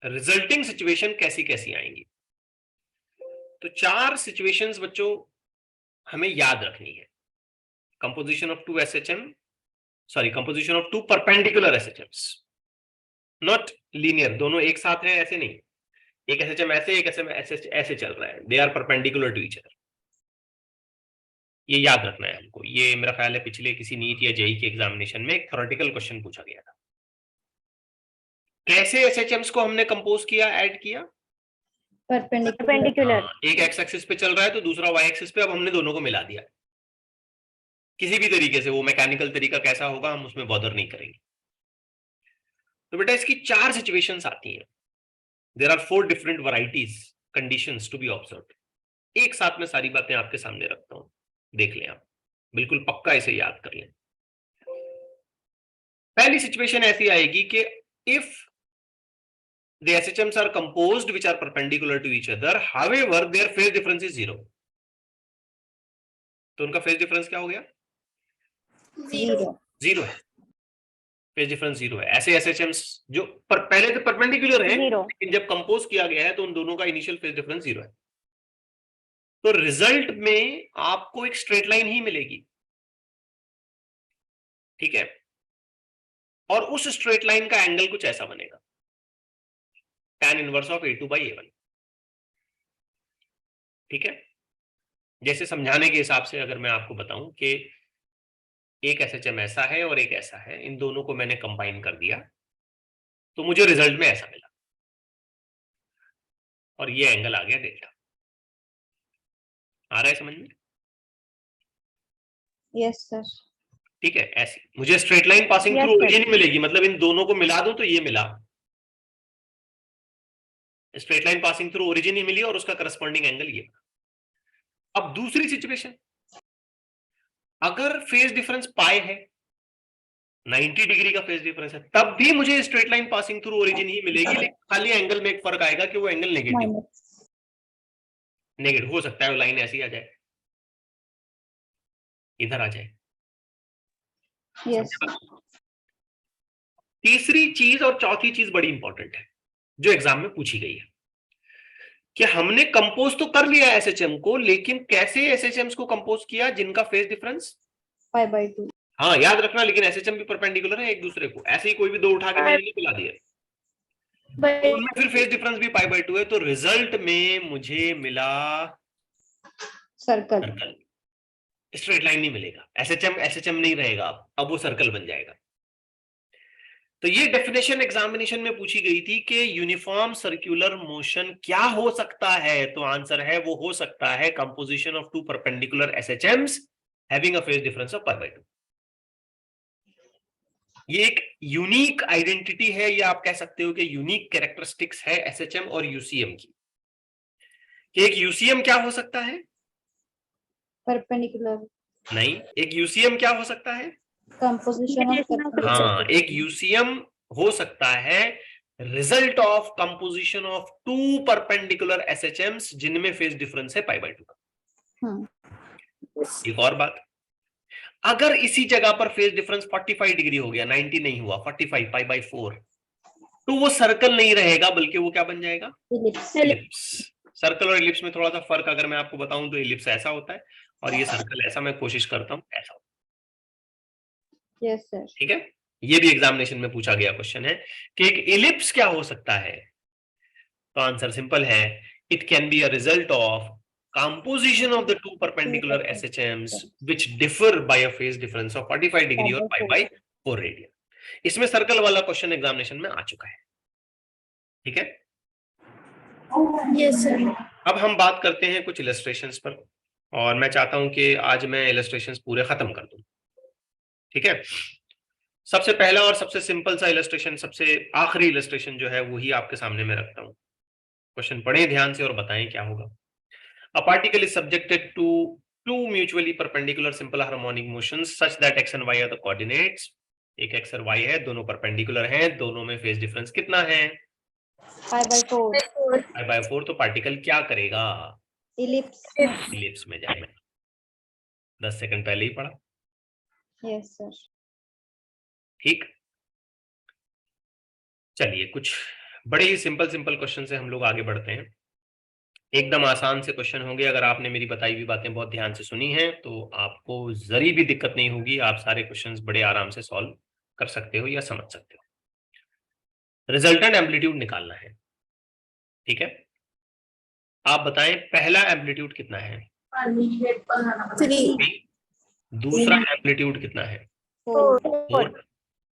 रिजल्टिंग सिचुएशन कैसी कैसी आएंगी। तो 4 सिचुएशंस बच्चों हमें याद रखनी है। Composition of 2 SHM, sorry composition of 2 perpendicular SHMs, not linear, दोनों एक साथ है ऐसे नहीं, एक एसएचएम ऐसे एक एसएचएम ऐसे चल रहा है, they are perpendicular to each other. ये याद रखना है हमको। ये मेरा ख्याल है पिछले किसी नीट या जेई के एग्जामिनेशन में एक थ्योरेटिकल क्वेश्चन पूछा गया था। कैसे एसएचएम्स को हमने कंपोज किया, ऐड किया, परपेंडिकुलर। एक एक्स एक्सिस पे चल रहा है तो दूसरा वाई एक्सिस पे, अब हमने दोनों को मिला दिया किसी भी तरीके से, वो मैकेनिकल तरीका कैसा होगा हम उसमें बॉदर नहीं करेंगे। तो बेटा इसकी 4 सिचुएशंस आती हैं। There are 4 different varieties conditions to be observed. एक साथ में सारी बातें आपके सामने रखता हूं, देख लें आप, बिल्कुल पक्का इसे याद कर लें। पहली सिचुएशन ऐसी आएगी कि if the SHMs are composed which are perpendicular to each other, however their phase difference is 0. तो उनका फेज डिफरेंस क्या हो गया? 0 है, फेज डिफरेंस 0 है। ऐसे एसएचएम्स जो पहले तो परपेंडिकुलर है लेकिन जब कंपोज किया गया है तो उन दोनों का इनिशियल फेज डिफरेंस 0 है। तो रिजल्ट में आपको एक स्ट्रेट लाइन ही मिलेगी, ठीक है, और उस स्ट्रेट लाइन का एंगल कुछ ऐसा बनेगा, tan inverse of A2 by A1। ठीक है, जैसे समझाने के हिसाब से अगर मैं आपको बताऊं कि एक एसएचएम ऐसा है और एक ऐसा है, इन दोनों को मैंने कंबाइन कर दिया तो मुझे रिजल्ट में ऐसा मिला, और ये एंगल आ गया डेल्टा। आ रहा है समझ में? Yes sir. ठीक है, ऐसी मुझे straight line passing through origin ही मिलेगी, मतलब इन दोनों को मिला दूं तो ये मिला, straight line passing through origin ही मिली और उसका करस्पॉन्डिंग एंगल ये। अब दूसरी सिचुएशन, अगर फेज डिफरेंस पाई है, 90 डिग्री का फेज डिफरेंस है, तब भी मुझे straight line passing through origin ही मिलेगी, लेकिन खाली एंगल में एक फर्क आएगा कि वो एंगल नेगेटिव हो सकता है, वो लाइन ऐसी आ जाए, इधर आ जाए। यस। तीसरी चीज और चौथी चीज बड़ी इंपॉर्टेंट है जो एग्जाम में पूछी गई है कि हमने कंपोज तो कर लिया एसएचएम को, लेकिन कैसे एसएचएम्स को कंपोज किया जिनका फेज डिफरेंस π/2। हाँ याद रखना, लेकिन एसएचएम भी परपेंडिकुलर है एक दूसरे को, ऐसे ही कोई भी दो उठा के मैंने नहीं मिला दिया, तो उनमें फिर फेज डिफरेंस भी π/2 है। तो रिजल्ट में मुझे मिला सर्कल, स्ट्रेट लाइन नहीं मिलेगा, एसएचएम नहीं रहेगा, अब वो सर्कल बन जाएगा। तो ये डेफिनेशन एग्जामिनेशन में पूछी गई थी कि यूनिफॉर्म सर्कुलर मोशन क्या हो सकता है, तो आंसर है वो हो सकता है composition of 2 perpendicular SHMs having a phase difference of π/2। ये एक यूनिक आइडेंटिटी है, या आप कह सकते हो कि यूनिक कैरेक्टरिस्टिक्स है एसएचएम और यूसीएम की। कि एक यूसीएम क्या हो सकता है? परपेंडिकुलर नहीं, एक यूसीएम क्या हो सकता है? Composition of. हाँ, एक यूसीएम हो सकता है result of composition of 2 perpendicular SHMs जिनमें फेज डिफरेंस है π/2 का। एक और बात, अगर इसी जगह पर फेज डिफरेंस 45 डिग्री हो गया, 90 नहीं हुआ, 45 π/4, तो वो सर्कल नहीं रहेगा बल्कि वो क्या बन जाएगा? एलिप्स। सर्कल और एलिप्स में थोड़ा सा फर्क अगर मैं आपको बताऊं तो एलिप्स ऐसा होता है और ये सर्कल ऐसा, मैं कोशिश करता हूं ऐसा होता है। Yes sir. ठीक है, ये भी एग्जामिनेशन में पूछा गया क्वेश्चन है कि एक एलिप्स क्या हो सकता है, तो आंसर सिंपल है, it can be a result of composition of the 2 perpendicular SHMs which differ by a phase difference of 45 degree और π/4 radian। इसमें सर्कल वाला क्वेश्चन एग्जामिनेशन में आ चुका है। ठीक है, यस सर। अब हम बात करते हैं कुछ इलस्ट्रेशंस पर, और मैं चाहता हूं कि आज मैं इलस्ट्रेशंस पूरे खत्म कर दूं। ठीक है, सबसे पहला और सबसे सिंपल सा इलस्ट्रेशन, सबसे आखिरी इलस्ट्रेशन जो है वही आपके सामने मैं रखता हूं। क्वेश्चन पढ़ें ध्यान से और बताएं क्या होगा। A particle is subjected to two mutually perpendicular simple harmonic motions such that x and y are the coordinates. एक x और y है, दोनों परपेंडिकुलर हैं, दोनों में फेज डिफरेंस कितना है? π/4 π/4। तो पार्टिकल क्या करेगा? इलिप्स। इलिप्स में जाएगा। 10 सेकंड पहले ही पढ़ा। Yes sir. ठीक, चलिए कुछ बड़े ही सिंपल सिंपल क्वेश्चन से हम लोग आगे बढ़ते हैं। एकदम आसान से क्वेश्चन होंगे। अगर आपने मेरी बताई हुई बातें बहुत ध्यान से सुनी हैं तो आपको जरी भी दिक्कत नहीं होगी, आप सारे क्वेश्चंस बड़े आराम से सॉल्व कर सकते हो या समझ सकते हो। रिजल्टेंट एम्पलीट्यूड निकालना है। ठीक है, आप बताएं पहला एम्पलीट्यूड कितना है? 3 दूसरा एम्पलीट्यूड कितना है? 4 4।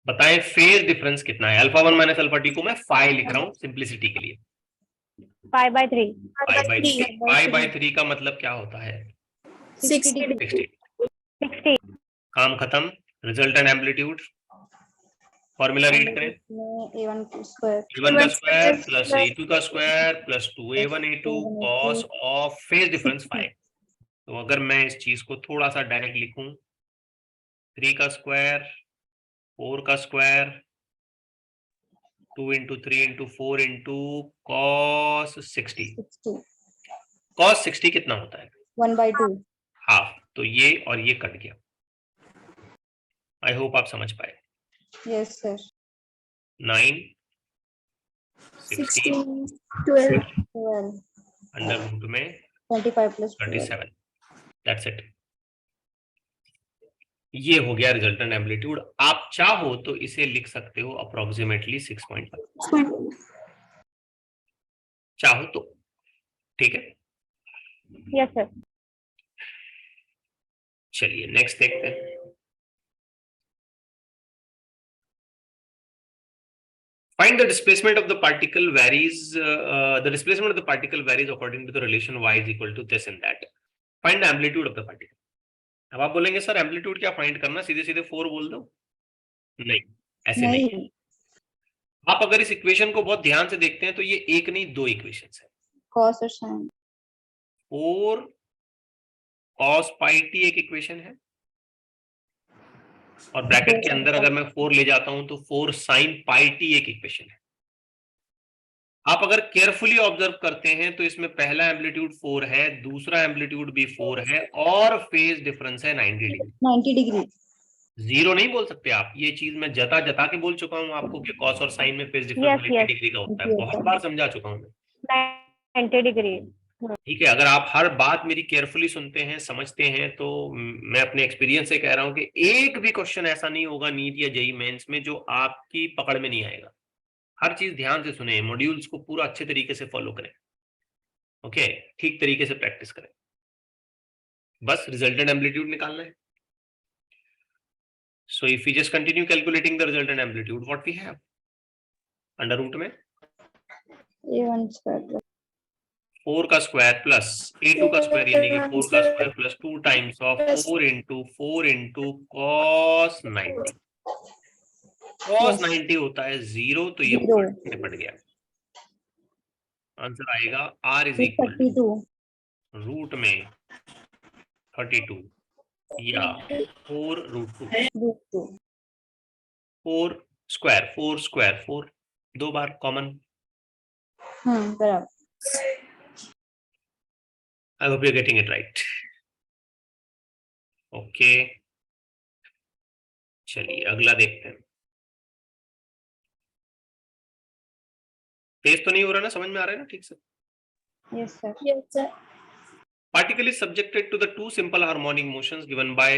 बताएं फेज डिफरेंस कितना है? अल्फा 1 माइनस अल्फा 2 को मैं फाई लिख रहा हूं सिंप्लिसिटी के लिए। π/3 π/3 का मतलब क्या होता है? 60 डिग्री 60। 60 काम खत्म। रिजल्टेंट एम्पलीट्यूड फॉर्मूला रीड करें। a1 स्क्वायर a1 का स्क्वायर प्लस a2 का square plus 2a1 a2 cos of phase difference 5। तो अगर मैं इस चीज को थोड़ा सा डायरेक्ट लिखूं, 3 का स्क्वायर 4 का square 2 into 3 into 4 into cos 60। 60 cos 60 कितना होता है? 1/2 हाफ। तो ये और ये कट गया। आई होप आप समझ पाए। Yes sir. 9 16 12 अंडर रूट में 25 प्लस 37। That's it. ये हो गया रिजल्टेंट एम्पलीट्यूड। आप चाहो तो इसे लिख सकते हो अप्रोक्सीमेटली 6.5, चाहो तो। ठीक है, यस सर। चलिए नेक्स्ट देखते हैं। Find the displacement of the particle varies. The displacement of the particle varies according to the relation y is equal to this and that. Find the amplitude of the particle. अब आप बोलेंगे sir amplitude क्या find करना, सीधे सीधे 4 बोल दो। नहीं, ऐसे नहीं है। आप अगर इस इक्वेशन को बहुत ध्यान से देखते हैं तो ये एक नहीं दो इक्वेशंस है। कॉस और साइन। 4 cos पाई टी एक इक्वेशन है, और ब्रैकेट के अंदर अगर मैं 4 ले जाता हूं तो 4 sin पाई टी एक इक्वेशन है। आप अगर केयरफुली ऑब्जर्व करते हैं तो इसमें पहला एम्पलीट्यूड 4 है, दूसरा एम्पलीट्यूड भी 4 है, और फेज डिफरेंस है 90 डिग्री। जीरो नहीं बोल सकते आप। ये चीज मैं जता जता के बोल चुका हूं आपको कि कॉस और साइन में फेज डिफरेंस 90 डिग्री का होता है। बहुत बार समझा चुका हूं मैं। 90 डिग्री। ठीक है, अगर आप हर बात मेरी केयरफुली सुनते हैं, समझते हैं, तो मैं अपने एक्सपीरियंस से कह रहा हूं कि एक भी क्वेश्चन ऐसा नहीं होगा नीट या जेईई मेंस में जो आपकी पकड़ में नहीं आएगा। हर चीज ध्यान से सुने, मॉड्यूल्स को पूरा अच्छे तरीके से फॉलो करें। ओके, ठीक तरीके से प्रैक्टिस करें। बस रिजल्टेंट एम्पलीट्यूड निकालना है। So if we just continue calculating the resultant amplitude, what we have under root में a1 स्क्वायर 4 का स्क्वायर प्लस a2 का स्क्वायर यानी कि 4 का square plus 2 times of 4 into cos 90। cos 90 होता है 0, तो ये निपट गया। आंसर आएगा r is equal to root में 32 या 4 रूट 2। 4 स्क्वायर 4 दो बार कॉमन। बराबर। I hope you are getting it right. Okay, चलिए अगला देखते हैं। तेज तो नहीं हो रहा ना, समझ में आ रहा है ना ठीक से? Yes sir. Yes sir. Particle is subjected to the two simple harmonic motions given by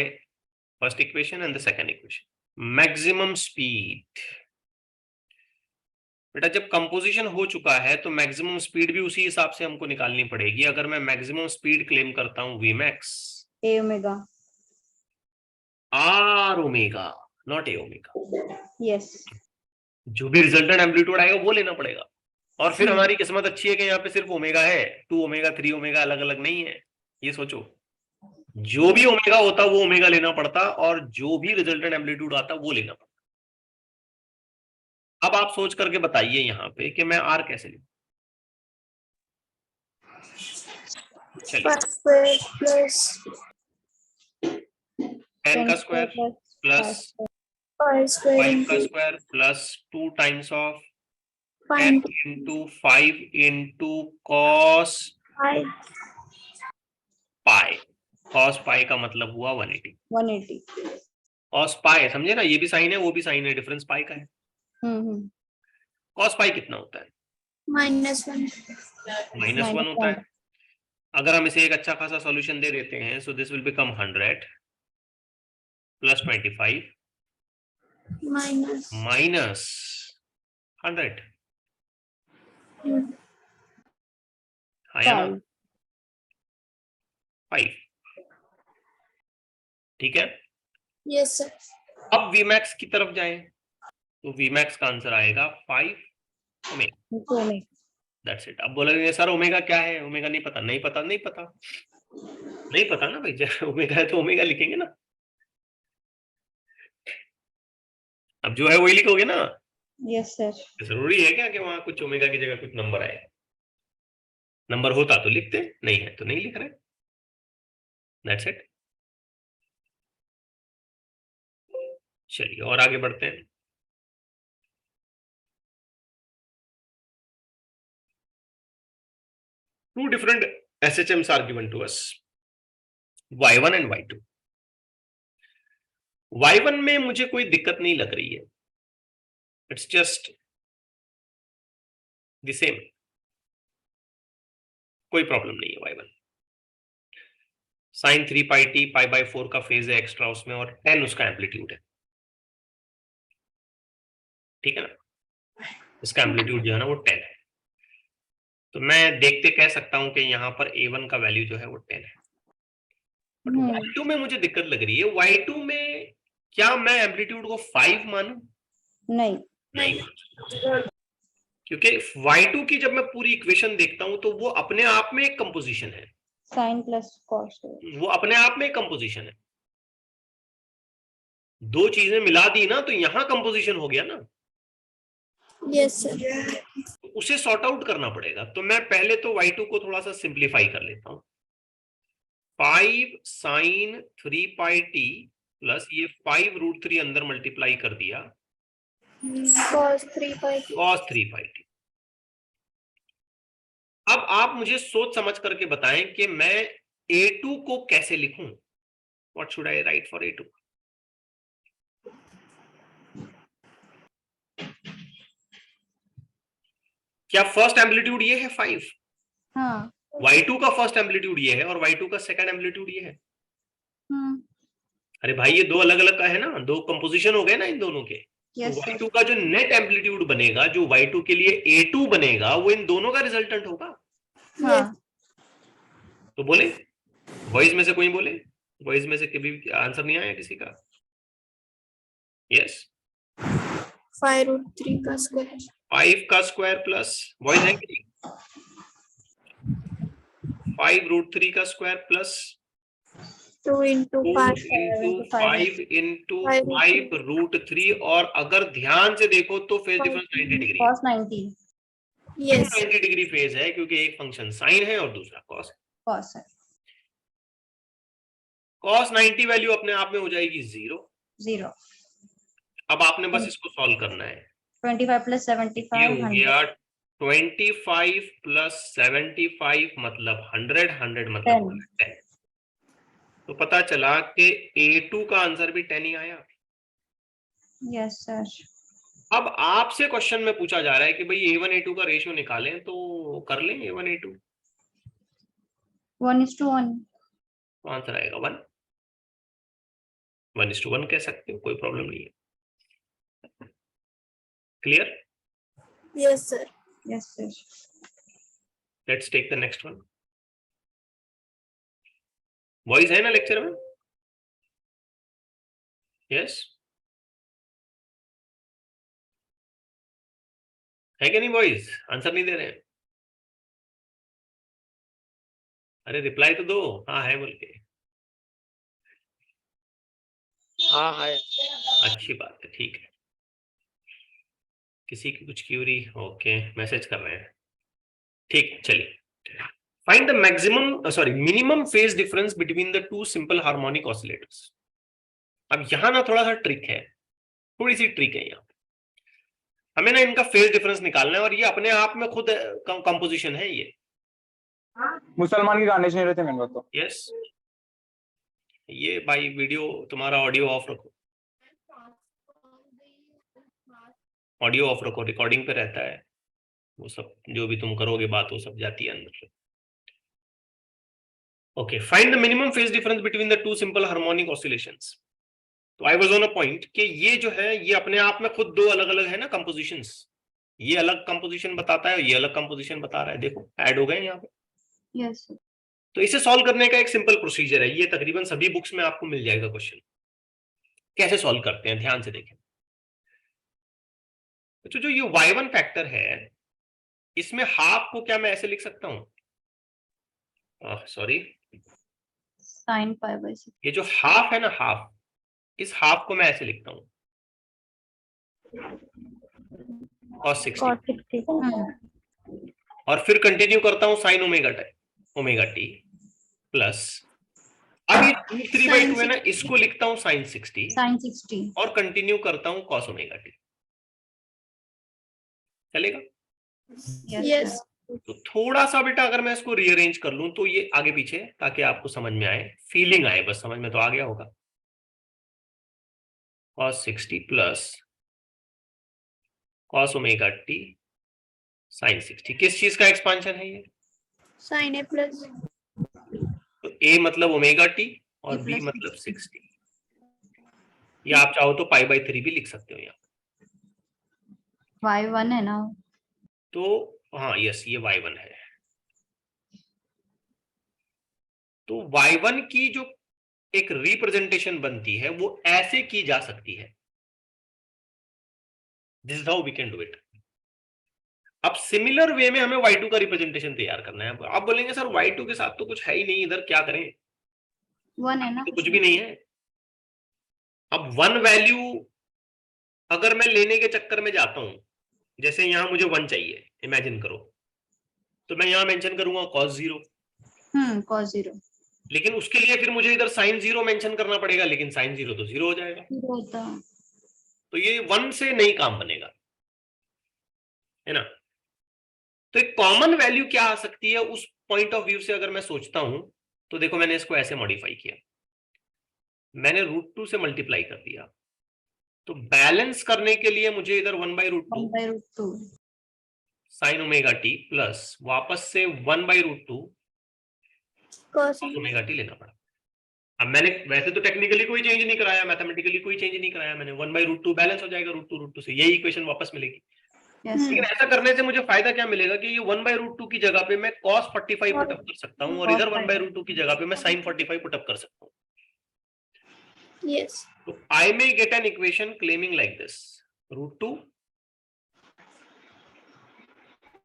first equation and the second equation. Maximum speed. बेटा जब कंपोजिशन हो चुका है तो मैक्सिमम स्पीड भी उसी हिसाब से हमको निकालनी पड़ेगी। अगर मैं मैक्सिमम स्पीड क्लेम करता हूं v max, a omega r omega naught a omega. Yes. जो भी रिजल्टेंट एम्पलीट्यूड आएगा वो लेना पड़ेगा। और फिर हमारी किस्मत अच्छी है कि यहाँ पे सिर्फ ओमेगा है, 2 ओमेगा 3 ओमेगा अलग अलग नहीं है। ये सोचो, जो भी ओमेगा होता वो ओमेगा लेना पड़ता, और जो भी रिजल्टेंट एम्पलीट्यूड आता वो लेना पड़ता। अब आप सोच करके बताइए यहाँ पे कि मैं आर कैसे लूं। चलिए, 10 का स्क्वायर प्लस 5 का square plus 2 times of 10 into 5 into cos pi. cos पाई का मतलब हुआ 180। 180। cos पाई समझे ना, ये भी साइन है वो भी साइन है, डिफरेंस पाई का है। cos पाई कितना होता है? -1 -1 होता है। अगर हम इसे एक अच्छा खासा सॉल्यूशन दे देते हैं, सो this will become 100 plus 25 minus 100। आया ना 5। ठीक है, यस सर। अब Vmax की तरफ जाएं तो Vmax का आंसर आएगा 5 ओमेगा। That's it. अब बोलेंगे सर ओमेगा क्या है? ओमेगा नहीं पता। नहीं पता, नहीं पता, नहीं पता ना भाई, ओमेगा है तो ओमेगा लिखेंगे ना। अब जो है वही लिखोगे ना। Yes sir. जरूरी है क्या कि वहां कुछ ओमेगा की जगह कुछ नंबर आए? नंबर होता तो लिखते, नहीं है तो नहीं लिख रहे। That's it. चलिए और आगे बढ़ते हैं। Two different SHMs are given to us, y1 and y2। y1 में मुझे कोई दिक्कत नहीं लग रही है, इट्स जस्ट द सेम, कोई प्रॉब्लम नहीं है। y1 sin 3 pi T pi by 4 का फेज है एक्स्ट्रा उसमें, और 10 उसका एम्पलीट्यूड है। ठीक है ना, इसका एम्पलीट्यूड जो है ना वो 10 है। तो मैं देखते कह सकता हूं कि यहाँ पर a1 का वैल्यू जो है वो 10 है। बट y2 में मुझे दिक्कत लग रही है। y2 में क्या मैं एम्पलीट्यूड को 5 मानूं? नहीं नहीं, क्योंकि y2 की जब मैं पूरी इक्वेशन देखता हूं तो वो अपने आप में एक कंपोजिशन है। साइन प्लस कॉस, वो अपने आप में एक कंपोजिशन है। दो चीजें मिला दी ना तो यहां कंपोजिशन हो गया ना। Yes sir. उसे सॉर्ट आउट करना पड़ेगा। तो मैं पहले तो y2 को थोड़ा सा सिंप्लीफाई कर लेता हूं। 5 साइन 3 पाई टी प्लस ये 5√3 अंदर मल्टीप्लाई कर दिया cos 3 पाई टी। अब आप मुझे सोच समझ करके बताएं कि मैं a2 को कैसे लिखूं। What should I right for a2? क्या फर्स्ट एम्पलीट्यूड ये है 5? हाँ। y2 का फर्स्ट एम्पलीट्यूड ये है और y2 का सेकंड एम्पलीट्यूड ये है। अरे भाई ये दो अलग अलग का है ना, दो कंपोजिशन हो गए ना इन दोनों के। Yes, तो y2 का जो नेट एम्पलीट्यूड बनेगा, जो y2 के लिए a2 बनेगा, वो इन दोनों का रिजल्टेंट होगा। हाँ। तो बोले, वॉइस में से कोई बोले, वॉइस में से कभी आंसर नहीं आया किसी का? यस, 5√3 का स्क्वायर 5 का स्क्वायर प्लस, वॉइस है कि 5√3 का स्क्वायर प्लस 2 into 5 5 into 5√3। और अगर ध्यान से देखो तो फेज डिफरेंस 90 डिग्री है। cos 90। यस 90 डिग्री फेज है, क्योंकि एक फंक्शन साइन है और दूसरा कॉस है। cos है। cos 90 वैल्यू अपने आप में हो जाएगी 0। अब आपने बस इसको सॉल्व करना है। 25 प्लस ये 75 हो 100। गया 25 प्लस 75 मतलब 100 मतलब 10। तो पता चला कि a2 का आंसर भी 10 ही आया। Yes sir. अब आपसे क्वेश्चन में पूछा जा रहा है कि भाई a1 a2 का रेशियो निकालें, तो कर लें a1 a2। 1:1। तो आंसर आएगा 1। 1:1 कह सकते हो, कोई प्रॉब्लम नहीं है। Clear? Yes sir. Yes sir. Let's take the next one. Voice है ना लेक्चर में? यस है क्या नहीं बॉयज? आंसर नहीं दे रहे हैं? अरे रिप्लाई तो दो, हाँ है बोल के। हाँ है। अच्छी बात है, ठीक है। किसी की कुछ क्यूरी? ओके, मैसेज कर रहे हैं। ठीक, चलिए। Find the maximum sorry minimum phase difference between the two simple harmonic oscillators. अब यहां ना थोड़ा सा ट्रिक है, थोड़ी सी ट्रिक है यहाँ। हमें ना इनका फेज डिफरेंस निकालना है और ये अपने आप में खुद कंपोजिशन है ये। मुसलमान के गाने सुन रहे थे मैंने तो। यस, ये भाई वीडियो तुम्हारा ऑडियो ऑफ रखो, ऑडियो ऑफ रखो, रिकॉर्डिंग पे रहता है वो सब, जो भी तुम करोगे बात वो सब जाती है अंदर। Okay, find the minimum phase difference between the two simple harmonic oscillations. तो I was on a point कि ये जो है ये अपने आप में खुद दो अलग अलग है ना कंपोजिशंस। ये अलग कंपोजिशन बताता है और ये अलग कंपोजिशन बता रहा है, देखो ऐड हो गए यहाँ पे। Yes sir. तो इसे सॉल्व करने का एक सिंपल प्रोसीजर है, ये तकरीबन सभी बुक्स में आपको मिल जाएगा क्वेश्चन। कैसे सॉल्व करते हैं ध्यान से देखें। तो जो ये y1 फैक्टर है इसमें हाफ को क्या मैं ऐसे लिख सकता हूं, सॉरी, साइन पाई बाय 6। ये जो हाफ है ना, हाफ, इस हाफ को मैं ऐसे लिखता हूं cos 60, और फिर कंटिन्यू करता हूं साइन ओमेगा टी प्लस, अब ये 3/2 है ना, इसको लिखता हूं साइन 60 और कंटिन्यू करता हूं cos ओमेगा टी। चलेगा? यस। तो थोड़ा सा बेटा अगर मैं इसको रीअरेंज कर लूं तो ये आगे पीछे, ताकि आपको समझ में आए, फीलिंग आए, बस समझ में तो आ गया होगा। cos 60 plus cos omega t sine 60, किस चीज का एक्सपांशन है ये? Sine a plus. तो a मतलब ओमेगा टी और b मतलब 60, या आप चाहो तो π/3 भी लिख सकते हो यहाँ। y1 है ना, तो हाँ यस, ये y1 है। तो y1 की जो एक रिप्रेजेंटेशन बनती है वो ऐसे की जा सकती है, this is how we can do it. अब सिमिलर वे में हमें y2 का रिप्रेजेंटेशन तैयार करना है। आप बोलेंगे सर y2 के साथ तो कुछ है ही नहीं इधर, क्या करें? 1 है ना, तो कुछ भी नहीं है। अब 1 वैल्यू अगर मैं लेने के चक्कर में जाता हूं, जैसे यहां मुझे 1 चाहिए, इमेजिन करो, तो मैं यहां मेंशन करूंगा cos 0, cos 0 लेकिन उसके लिए फिर मुझे इधर sin 0 मेंशन करना पड़ेगा, लेकिन sin 0 तो 0 हो जाएगा, होता। तो ये 1 से नहीं काम बनेगा, है ना? तो एक कॉमन वैल्यू क्या आ सकती है उस पॉइंट ऑफ व्यू से अगर मैं सोचता हूं, तो देखो मैंने इसको ऐसे मॉडिफाई किया, मैंने √2 से मल्टीप्लाई कर दिया, तो बैलेंस करने के लिए मुझे इधर 1/√2 साइन ओमेगा टी प्लस वापस से 1/√2 cos cos ओमेगा टी लेना पड़ा। अब मैंने वैसे तो टेक्निकली कोई चेंज नहीं कराया, मैथमेटिकली कोई चेंज नहीं कराया मैंने, 1/√2 बैलेंस हो जाएगा √2 से, यही इक्वेशन वापस मिलेगी। लेकिन ऐसा करने से मुझे फायदा क्या मिलेगा कि ये 1/√2 की जगह पे मैं cos 45 पुटअप कर सकता हूँ, और इधर 1/√2 की जगह पे मैं sin 45 पुटअप कर सकता हूँ। yes तो I may get an equation claiming like this: √2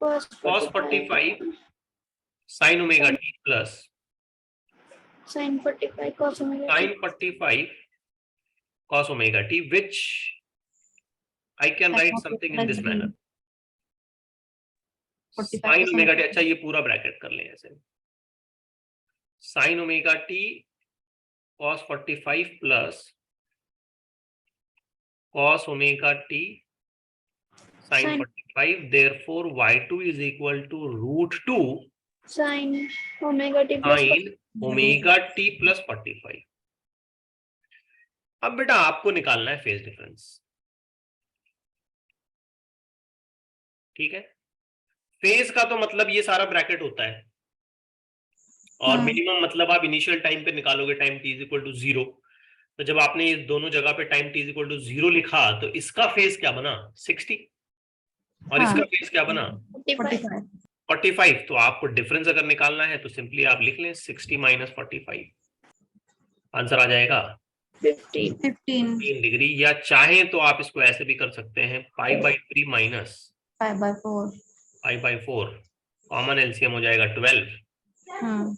cos 45 sin omega t plus sin 45 cos omega sin 45 cos omega t, which I can write something in this manner. sin omega t, अच्छा ये पूरा bracket कर लें ऐसे, sin omega t cos 45 plus cos omega t sin 45, therefore y2 is equal to √2 sin omega t plus sin omega t plus 45। अब बेटा आपको निकालना है फेज डिफरेंस, ठीक है? फेज का तो मतलब ये सारा ब्रैकेट होता है, और मिनिमम मतलब आप इनिशियल टाइम पे निकालोगे, time t is equal to 0। तो जब आपने इस दोनों जगह पे time t is equal to 0 लिखा, तो इसका फेज क्या बना? 60, और इसका फेज क्या बना? 45। तो आपको डिफरेंस अगर निकालना है तो सिंपली आप लिख लें 60 माइनस 45, आंसर आ जाएगा 15 3 डिग्री। या चाहें तो आप इसको ऐसे भी कर सकते हैं, π/3 माइनस 5/4. 5/4 कॉमन एलसीएम हो जाएगा 12 hmm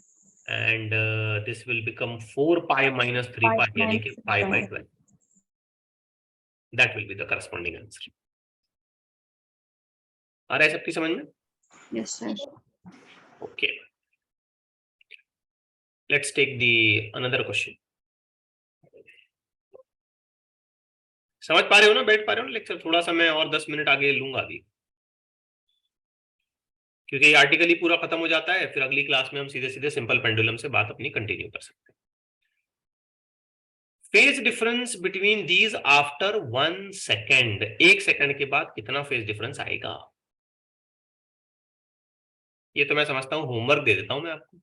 and this will become 4 pi minus 3 pi यानी कि 5/12. That will be the corresponding answer. आ रहा है सबकी समझ में? Yes sir. Okay, let's take the another question. समझ पा रहे हो ना? बैठ पा रहे हो ना लेक्चर? थोड़ा सा मैं और 10 मिनट आगे लूंगा अभी, क्योंकि ये आर्टिकल ही पूरा खत्म हो जाता है, फिर अगली क्लास में हम सीधे सीधे सिंपल पेंडुलम से बात अपनी कंटिन्यू कर सकते हैं. Phase difference between these after 1 second. 1 second के बाद कितना फेज डिफरेंस आएगा? ये तो मैं समझता हूं होमवर्क दे देता हूं मैं आपको.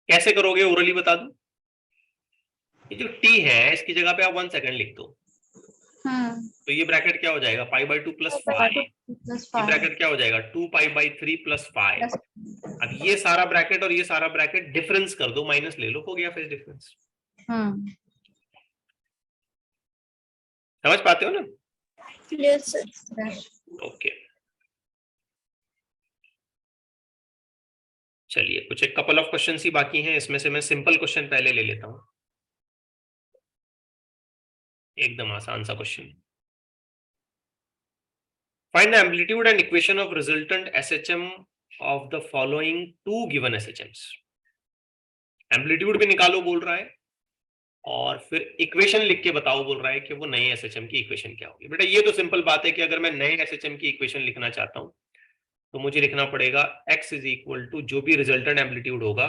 कैसे करोगे? ओरली बता दूं. ये जो टी है इसकी जगह पे आप 1 सेकंड लिख दो. तो ये ब्रैकेट क्या हो जाएगा? π/2 + 5. ये ब्रैकेट क्या हो जाएगा? 2π/3 + 5. अब ये सारा ब्रैकेट और ये सारा ब्रैकेट डिफरेंस कर दो, माइनस ले लो, हो गया फेज डिफरेंस. समझ पाते हो ना? Yes, sir. ओके, चलिए कुछ एक कपल ऑफ क्वेश्चन ही बाकी हैं. इसमें से मैं सिंपल क्वेश्चन पहले ले लेता हूं, एकदम आसान सा question. Find the amplitude and equation of resultant SHM of the following 2 given SHMs. Amplitude भी निकालो बोल रहा है और फिर इक्वेशन लिख के बताओ बोल रहा है कि वो नए SHM की इक्वेशन क्या होगी. बेटा ये तो सिंपल बात है कि अगर मैं नए SHM की इक्वेशन लिखना चाहता हूं तो मुझे लिखना पड़ेगा x = जो भी रिजल्टेंट एम्पलीट्यूड होगा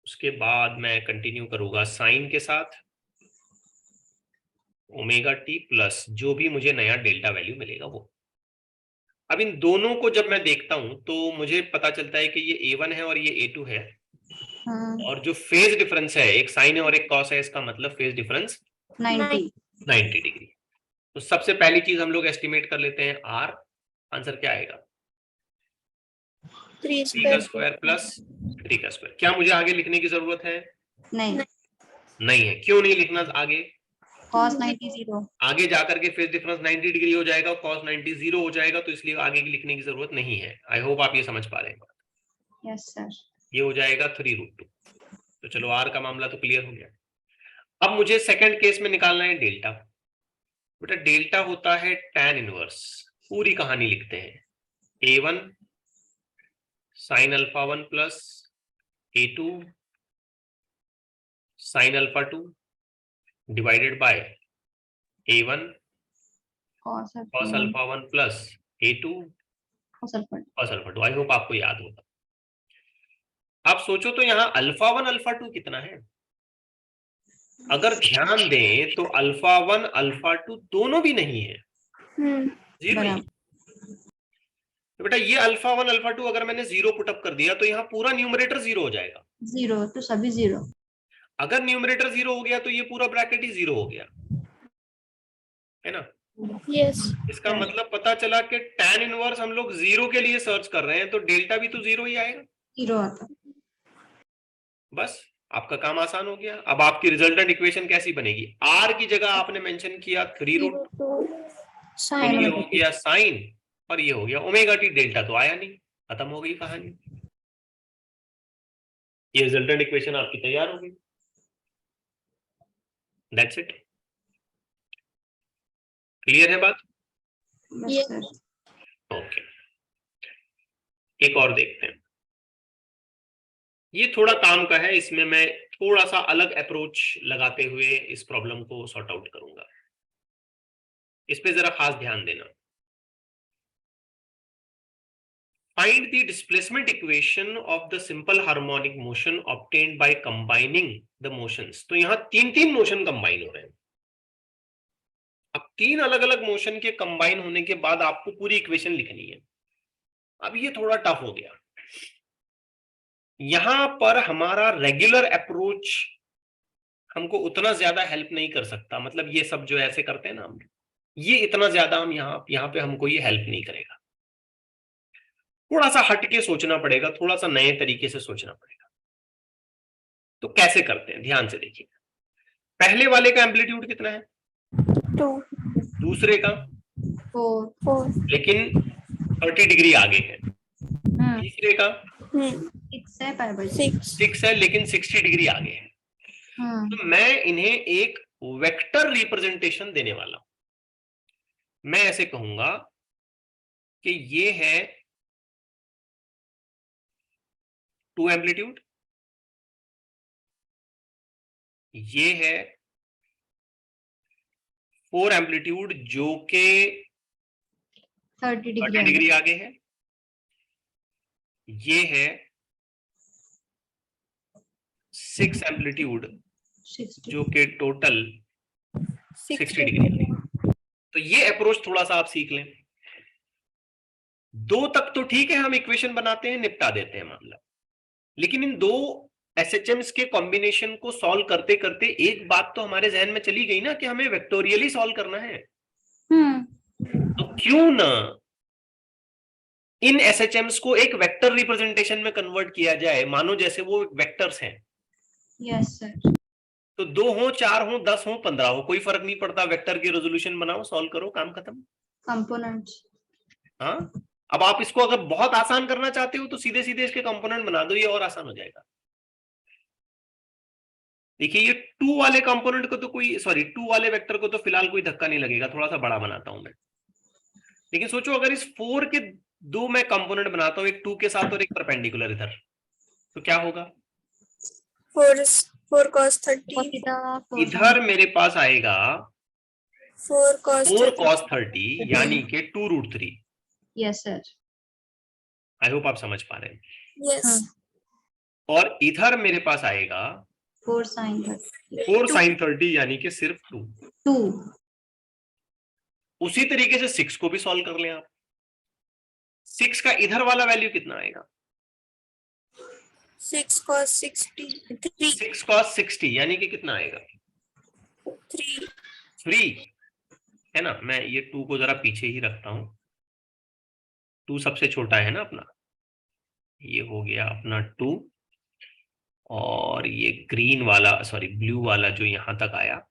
उसके बाद मैं कंटिन्यू करूंगा साइन के साथ ω_t प्लस जो भी मुझे नया डेल्टा वैल्यू मिलेगा वो. अब इन दोनों को जब मैं देखता हूं तो मुझे पता चलता है कि ये A1 है और ये A2 है, और जो फेज डिफरेंस है, एक साइन है और एक कॉस है, इसका मतलब फेज डिफरेंस 90 डिग्री. तो सबसे पहली चीज हम लोग एस्टिमेट कर लेते हैं R. आंसर क्या आएगा? 3 3 का स्क्वायर प्लस 3 का स्क्वायर. क्या मुझे आगे लिखने की जरूरत है? नहीं है. क्यों नहीं लिखना आगे? cos 90 0. आगे जाकर के फेज डिफरेंस 90 डिग्री हो जाएगा, cos 90 0 हो जाएगा, तो इसलिए आगे की लिखने की जरूरत नहीं है. आई होप आप ये समझ पा रहे हैं. Yes sir. ये हो जाएगा 3√2. तो चलो R का मामला तो क्लियर हो गया. अब मुझे सेकंड केस में निकालना है डेल्टा. बेटा डेल्टा होता है tan इनवर्स. पूरी कहानी लिखते हैं. A1 sin α1 plus A2 sin α2 divided by A1 cos cos α1 plus A2 cos α2. I hope आपको याद होगा. आप सोचो तो यहाँ α1 α2 कितना है? अगर ध्यान दें तो α1 α2 दोनों भी नहीं है, 0 ही. तो बेटा ये α1 α2 अगर मैंने 0 पुटअप कर दिया तो यहाँ पूरा न्यूमरेटर 0 हो जाएगा. 0 तो सभी 0. अगर न्यूमरेटर 0 हो गया तो ये पूरा ब्रैकेट ही 0 हो गया, है ना? Yes. इसका मतलब पता चला कि tan इनवर्स हम लोग 0 के लिए सर्च कर रहे हैं, तो डेल्टा भी तो 0 ही आएगा. 0 आता. बस आपका काम आसान हो गया. अब आपकी रिजल्टेंट इक्वेशन कैसी बनेगी? R की जगह आपने मेंशन किया 3√2. Sin. ये हो गया साइन और ये हो गया ω_t. डेल्टा तो आया नहीं, खत्म हो गई कहानी. ये रिजल्टेंट इक्वेशन आपकी तैयार हो गई. That's it. क्लियर है बात? Yes sir. ओके, एक और देखते हैं. ये थोड़ा काम का है, इसमें मैं थोड़ा सा अलग अप्रोच लगाते हुए इस प्रॉब्लम को सॉर्ट आउट करूंगा. इस पे जरा खास ध्यान देना. Find the displacement equation of the simple harmonic motion obtained by combining the motions. तो यहाँ 3 मोशन कंबाइन हो रहे हैं. अब 3 अलग अलग मोशन के कंबाइन होने के बाद आपको पूरी इक्वेशन लिखनी है. अब ये थोड़ा टफ हो गया. यहां पर हमारा रेगुलर अप्रोच हमको उतना ज्यादा हेल्प नहीं कर सकता. मतलब ये सब जो ऐसे करते हैं ना हम, ये इतना ज्यादा हम यहाँ पे हमको ये हेल्प नहीं करेगा. थोड़ा सा हट के सोचना पड़ेगा, थोड़ा सा नए तरीके से सोचना पड़ेगा. तो कैसे करते हैं ध्यान से देखिए. पहले वाले का एम्पलीट्यूड कितना है? 2. दूसरे का 4 4 लेकिन 30 डिग्री आगे है, तीसरे का 6 है पाई बाई 6 6 है लेकिन 60 डिग्री आगे है। तो मैं इन्हें एक वेक्टर रिप्रेजेंटेशन देने वाला हूं। मैं ऐसे कहूंगा कि ये है 2 एम्पलीट्यूड, ये है 4 एम्पलीट्यूड जो के 30 30 डिग्री आगे है, ये है 6 एम्पलीट्यूड 60 जो कि टोटल 60 डिग्री है। तो ये अप्रोच थोड़ा सा आप सीख लें। 2 तक तो ठीक है, हम इक्वेशन बनाते हैं, निपटा देते हैं मामला, लेकिन इन 2 एसएचएम्स के कॉम्बिनेशन को सॉल्व करते करते एक बात तो हमारे जहन में चली गई ना कि हमें वेक्टोरियली सॉल्व करना है। तो क्यों ना इन एसएचएम्स को एक वेक्टर रिप्रेजेंटेशन में कन्वर्ट किया जाए, मानो जैसे वो वेक्टर्स हैं। Yes sir. तो 2 हो, 4 हो, 10 हो, 15 हो, कोई फर्क नहीं पड़ता, वेक्टर की रेजोल्यूशन बनाओ, सॉल्व करो, काम खत्म। कंपोनेंट्स। हाँ, अब आप इसको अगर बहुत आसान करना चाहते हो तो सीधे सीधे इसके कंपोनेंट बना दो, ये और आसान हो जाएगा। देखिए ये 2 वाले कंपोनेंट को तो कोई, सॉरी 2 वाले वेक्टर को तो फिलहाल कोई धक्का नहीं लगेगा, थोड़ा सा बड़ा बनाता हूं मैं। लेकिन सोचो अगर इस 4 के 2 मैं कंपोनेंट बनाता हूं, एक 2 के साथ और एक परपेंडिकुलर इधर, तो क्या होगा? 4 cos 30 इधर मेरे पास आएगा 4 cos 4 30 cos 30 यानी कि 2√3। Yes sir. आई होप आप समझ पा रहे हैं। यस और इधर मेरे पास आएगा 4 sin 30 4 sin 30 यानी कि सिर्फ 2। 2 उसी तरीके से 6 को भी सॉल्व कर लें आप। 6 का इधर वाला वैल्यू कितना आएगा? 6 cos 60 3 6 cos 60 यानी कि कितना आएगा? 3 है ना। मैं ये 2 को जरा पीछे ही रखता हूं, 2 सबसे छोटा है ना अपना, ये हो गया अपना 2, और ये ग्रीन वाला, सॉरी ब्लू वाला जो यहां तक आया,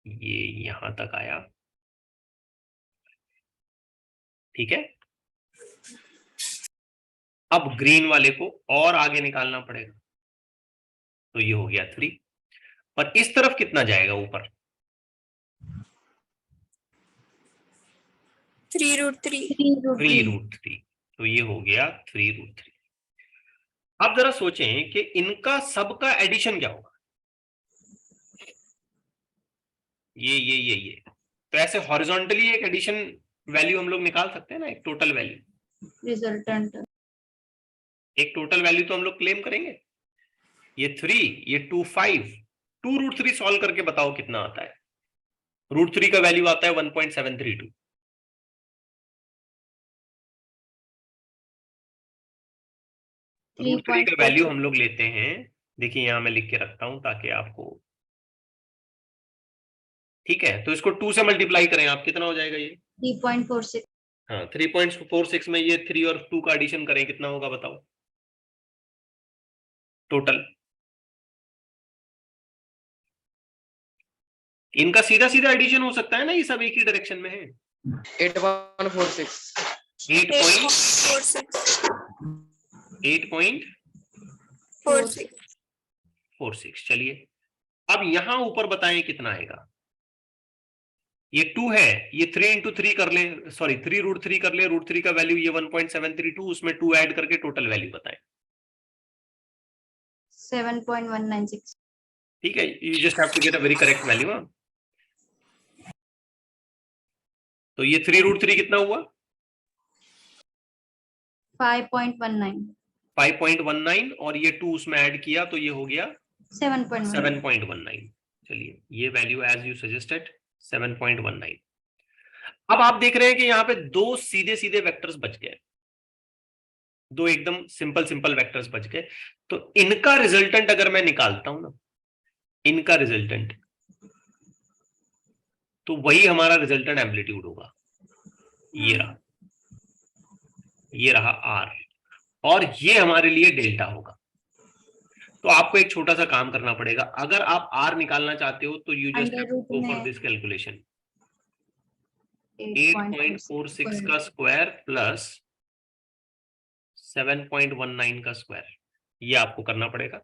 ये यहां तक आया, ठीक है। अब ग्रीन वाले को और आगे निकालना पड़ेगा, तो ये हो गया 3, और इस तरफ कितना जाएगा ऊपर? 3√3, तो ये हो गया 3√3। अब जरा सोचें कि इनका सबका एडिशन क्या होगा, ये तो ऐसे हॉरिजॉन्टली एक एडिशन वैल्यू हम लोग निकाल सकते हैं ना, एक टोटल वैल्यू, रिजल्टेंट। एक टोटल वैल्यू तो हम लोग क्लेम करेंगे। ये 3, ये 2 5, 2√3 सॉल्व करके बताओ कितना आता है। √3 का वैल्यू आता है 1.732। √3 का वैल्यू हम लोग लेते हैं, देखिए यहां मैं लिख के रखता हूं ताकि आपको, ठीक है। तो इसको 2 से मल्टीप्लाई करें आप, कितना हो जाएगा ये? 3.46। हाँ, 3.46 में ये 3 और 2 का एडिशन करें, कितना होगा बताओ टोटल? इनका सीधा सीधा एडिशन हो सकता है ना, ये सब एक ही डायरेक्शन में है। 8.46 8.46। चलिए अब यहां ऊपर बताएं कितना आएगा। ये 2 है, ये 3 इंटू 3 कर ले, सॉरी 3√3 कर ले, √3 का वैल्यू ये 1.732, उसमें 2 ऐड करके टोटल वैल्यू बताएं। 7.196। ठीक है, you just have to get a very correct value. तो ये 3√3 कितना हुआ? 5.19। 5.19, और ये 2 उसमें ऐड किया तो ये हो गया 7.19। चलिए ये वैल्यू एज यू सजेस्टेड 7.19। अब आप देख रहे हैं कि यहाँ पे 2 सीधे सीधे वेक्टर्स बच गए, 2 एकदम सिंपल वेक्टर्स बच गए। तो इनका रिजल्टेंट अगर मैं निकालता हूं ना, इनका रिजल्टेंट, तो वही हमारा रिजल्टेंट एम्पलीट्यूड होगा। ये रहा R, और ये हमारे लिए डेल्टा होगा। तो आपको एक छोटा सा काम करना पड़ेगा, अगर आप R निकालना चाहते हो तो you just go for this calculation. 8.46 का स्क्वायर प्लस 7.19 का स्क्वायर, ये आपको करना पड़ेगा।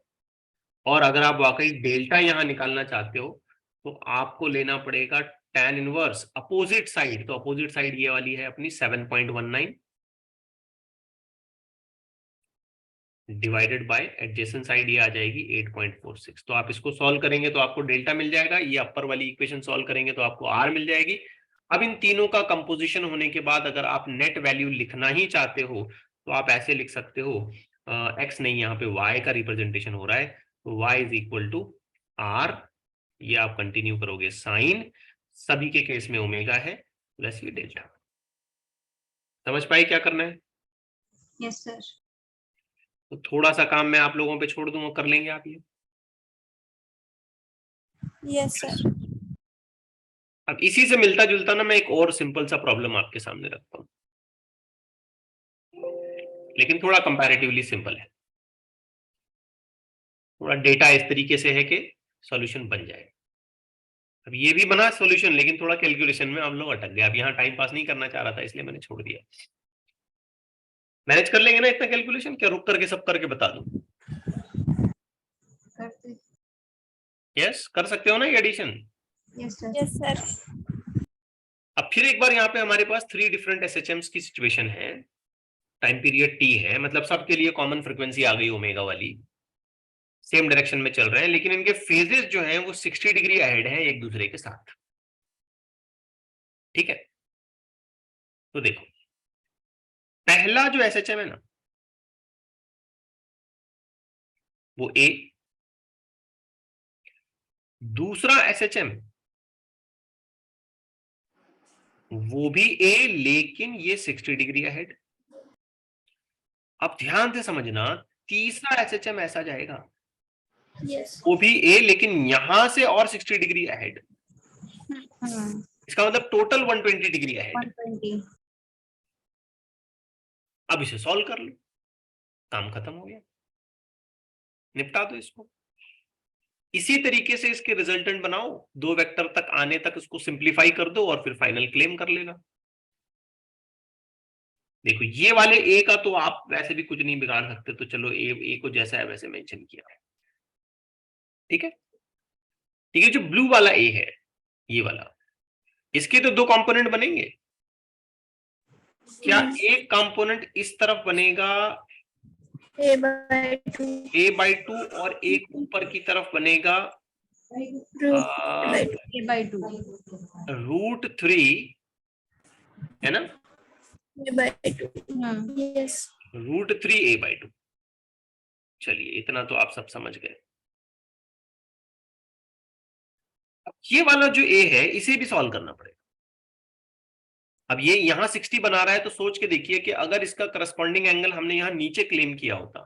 और अगर आप वाकई डेल्टा यहां निकालना चाहते हो तो आपको लेना पड़ेगा tan इनवर्स अपोजिट साइड। तो अपोजिट साइड ये वाली है अपनी 7.19 डिवाइडेड बाय एडजेसेंट साइड ये आ जाएगी 8.46। तो आप इसको सॉल्व करेंगे तो आपको डेल्टा मिल जाएगा, ये अपर वाली इक्वेशन सॉल्व करेंगे तो आपको आर मिल जाएगी। अब इन तीनों का कंपोजिशन होने के बाद अगर आप नेट वैल्यू लिखना ही चाहते हो तो आप ऐसे लिख सकते हो, एक्स नहीं, यहाँ पे वाई का रिप्रेजेंटेशन हो रहा है, तो y is equal to r, ये आप कंटिन्यू करोगे साइन, सभी के केस में ओमेगा है प्लस ये डेल्टा। समझ पाए क्या करना है? Yes sir. तो थोड़ा सा काम मैं आप लोगों पे छोड़ दूंगा, कर लेंगे आप ये। Yes sir. अब इसी से मिलता जुलता ना मैं एक और सिंपल सा प्रॉब्लम आपके सामने रखता हूं, लेकिन थोड़ा कंपैरेटिवली सिंपल है, थोड़ा डेटा इस तरीके से है कि सॉल्यूशन बन जाए। अब ये भी बना सॉल्यूशन, लेकिन थोड़ा कैलकुलेशन में हम लोग अटक गए। अब यहाँ टाइम पास नहीं करना चाह रहा था इसलिए मैंने छोड़ दिया। मैनेज कर लेंगे ना इतना कैलकुलेशन? क्या रुक करके सब करके बता दूं? करते। यस, कर सकते हो ना ये addition? Yes sir. Yes sir. अब फिर एक बार यहाँ पे हमारे पास 3 डिफरेंट एसएचएम्स की सिचुएशन है, टाइम पीरियड टी है, मतलब सबके लिए कॉमन फ्रीक्वेंसी आ गई ओमेगा वाली, सेम डायरेक्शन में चल रहे हैं, लेकिन इनके फेजेस जो हैं वो 60 डिग्री अहेड हैं एक दूसरे के साथ। ठीक है, तो देखो पहला जो एसएचएम है ना वो ए, दूसरा एसएचएम वो भी ए लेकिन ये 60 डिग्री अहेड। अब ध्यान से समझना, तीसरा एसएचएम ऐसा जाएगा यस। वो भी ए लेकिन यहां से और 60 डिग्री अहेड, इसका मतलब टोटल 120 डिग्री अहेड। 120। अब इसे सॉल्व कर लो, काम खत्म हो गया, निपटा दो इसको। इसी तरीके से इसके रिजल्टेंट बनाओ, 2 वेक्टर तक आने तक इसको सिंप्लीफाई कर दो और फिर फाइनल क्लेम कर लेगा। देखो ये वाले ए का तो आप वैसे भी कुछ नहीं बिगाड़ सकते, तो चलो ए को जैसा है वैसे मेंशन किया, ठीक है। ठीक है, जो ब्लू वाला ए है ये वाला, इसके तो 2 कंपोनेंट बनेंगे। क्या एक कंपोनेंट इस तरफ बनेगा a/2 और एक ऊपर की तरफ बनेगा a/2 √3, है ना? यस। √3 a/2। चलिए इतना तो आप सब समझ गए। अब ये वाला जो a है इसे भी सॉल्व करना पड़ेगा। अब ये यहां 60 बना रहा है, तो सोच के देखिए कि अगर इसका करस्पॉन्डिंग एंगल हमने यहां नीचे क्लेम किया होता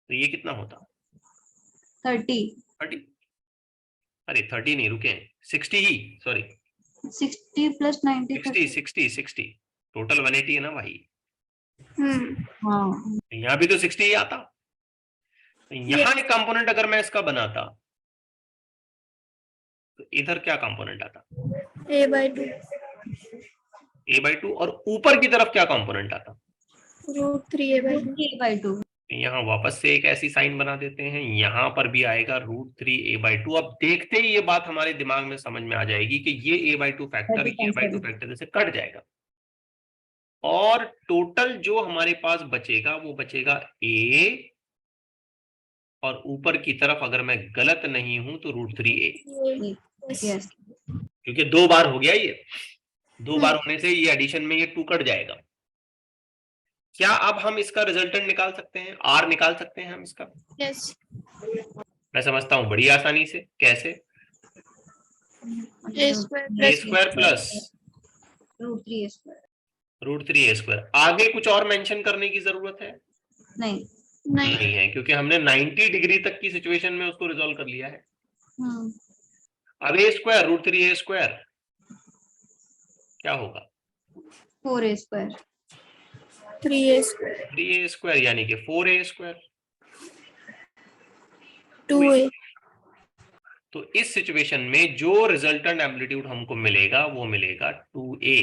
तो ये कितना होता? 30। अरे 30 नहीं, रुके, 60 ही, सॉरी 60 प्लस 90 60 टोटल 180 है ना भाई। हाँ यहां भी तो 60 ही आता। यहां एक कंपोनेंट अगर मैं इसका बनाता तो इधर क्या कंपोनेंट आता? a/2 और ऊपर की तरफ क्या कंपोनेंट आता? √3 यहाँ वापस से एक ऐसी साइन बना देते हैं, यहां पर भी आएगा √3 a/2। अब देखते ही ये बात हमारे दिमाग में समझ में आ जाएगी कि ये a/2 फैक्टर ये a/2 फैक्टर जैसे कट जाएगा, और टोटल जो हमारे पास बचेगा वो बचेगा a, और ऊपर की तरफ अगर मैं गलत नहीं हूं तो √3a, यस। क्योंकि 2 बार हो गया ये, 2 बार होने से ये एडिशन में ये 2 कट जाएगा। क्या अब हम इसका रिजल्टेंट निकाल सकते हैं, आर निकाल सकते हैं हम इसका? यस। मैं समझता हूं बड़ी आसानी से। कैसे? a² plus √3a²। आगे कुछ और मेंशन करने की जरूरत है? नहीं है, क्योंकि हमने 90 डिग्री तक की सिचुएशन में उसको रिजॉल्व कर लिया है। अब a² √3a² क्या होगा? 4a²। 3a² यानी कि 4a²। 2a तो इस सिचुएशन में जो रिजल्टेंट एम्पलीट्यूड हमको मिलेगा वो मिलेगा 2a।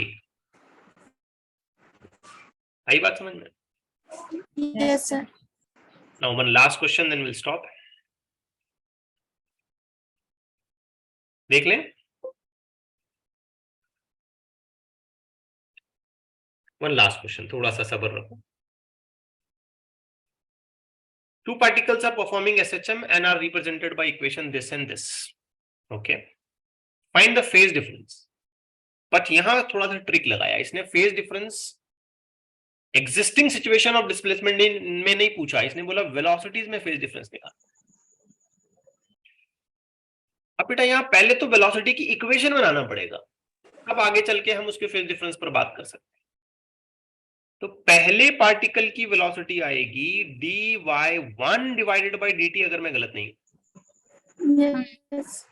आई बात समझ में? Yes, sir. Now one last question, then we'll stop. देख लें। One last question, थोड़ा सा सब्र रखो। Two particles are performing SHM and are represented by equation this and this. Okay. Find the phase difference. But यहाँ थोड़ा सा trick लगाया इसने। Phase difference existing situation of displacement में नहीं पूछा, इसने बोला वेलोसिटीज में फेज डिफरेंस निकाल। अब बेटा यहाँ पहले तो वेलोसिटी की इक्वेशन बनाना पड़ेगा, अब आगे चल के हम उसके फेज डिफरेंस पर बात कर सकते हैं। तो पहले पार्टिकल की वेलोसिटी आएगी dy1 डिवाइडेड बाय dt, अगर मैं गलत नहीं। Yes.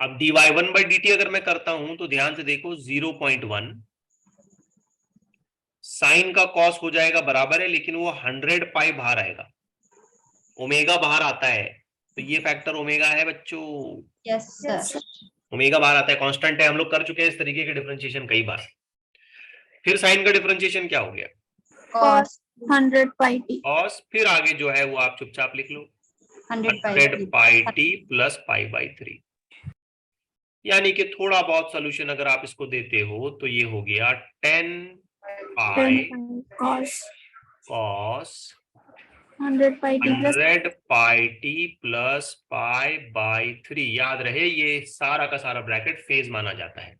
अब dy1 बाय dt अगर मैं करता हूं तो ध्यान से देखो 0.1 साइन का कॉस हो जाएगा बराबर है, लेकिन वो 100 पाई बाहर आएगा, ओमेगा बाहर आता है, तो ये फैक्टर ओमेगा है बच्चों। Yes Yes, sir. sir. Omega बाहर आता है, कांस्टेंट है, हम लोग कर चुके हैं इस तरीके के डिफरेंशिएशन कई बार। फिर साइन का डिफरेंशिएशन क्या हो गया? Cos 100 pi t. कॉस, फिर आगे जो है वो आप चुपचाप लिख लो 100 पाई टी प्लस पाई बाई 3। यानी कि थोड़ा बहुत सोल्यूशन अगर आप इसको देते हो तो ये हो गया 10 पाई 10 cos cos 100 pi t plus 100 pi t plus pi by 3। याद रहे ये सारा का सारा ब्रैकेट फेज माना जाता है।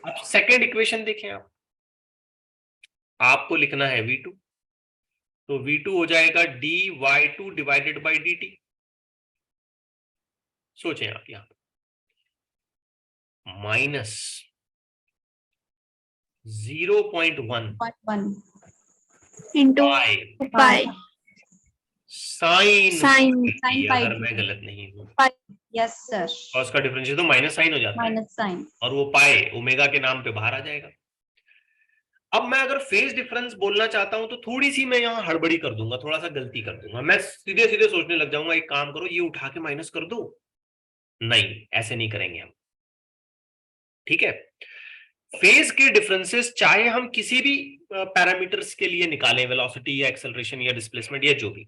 अब सेकेंड इक्वेशन देखें आप, आपको लिखना है v2, तो v2 हो जाएगा dy2 डिवाइडेड बाई dt। सोचें आप यहां minus 0.1 into pi sine sin pi अगर dt। मैं गलत नहीं हूं, यस सर। कॉस का डिफरेंशियल तो माइनस साइन हो जाता है, माइनस साइन। और वो पाए ओमेगा के नाम पे बाहर आ जाएगा। अब मैं अगर फेज डिफरेंस बोलना चाहता हूं तो थोड़ी सी मैं यहां हड़बड़ी कर दूंगा, थोड़ा सा गलती कर दूंगा, मैं सीधे सीधे सोचने लग जाऊंगा एक काम करो ये उठा के माइनस कर दो। नहीं, ऐसे नहीं करेंगे हम, ठीक है। फेज के डिफरेंसेस चाहे हम किसी भी पैरामीटर्स के लिए निकालें, वेलोसिटी या एक्सेलरेशन या डिस्प्लेसमेंट या जो भी,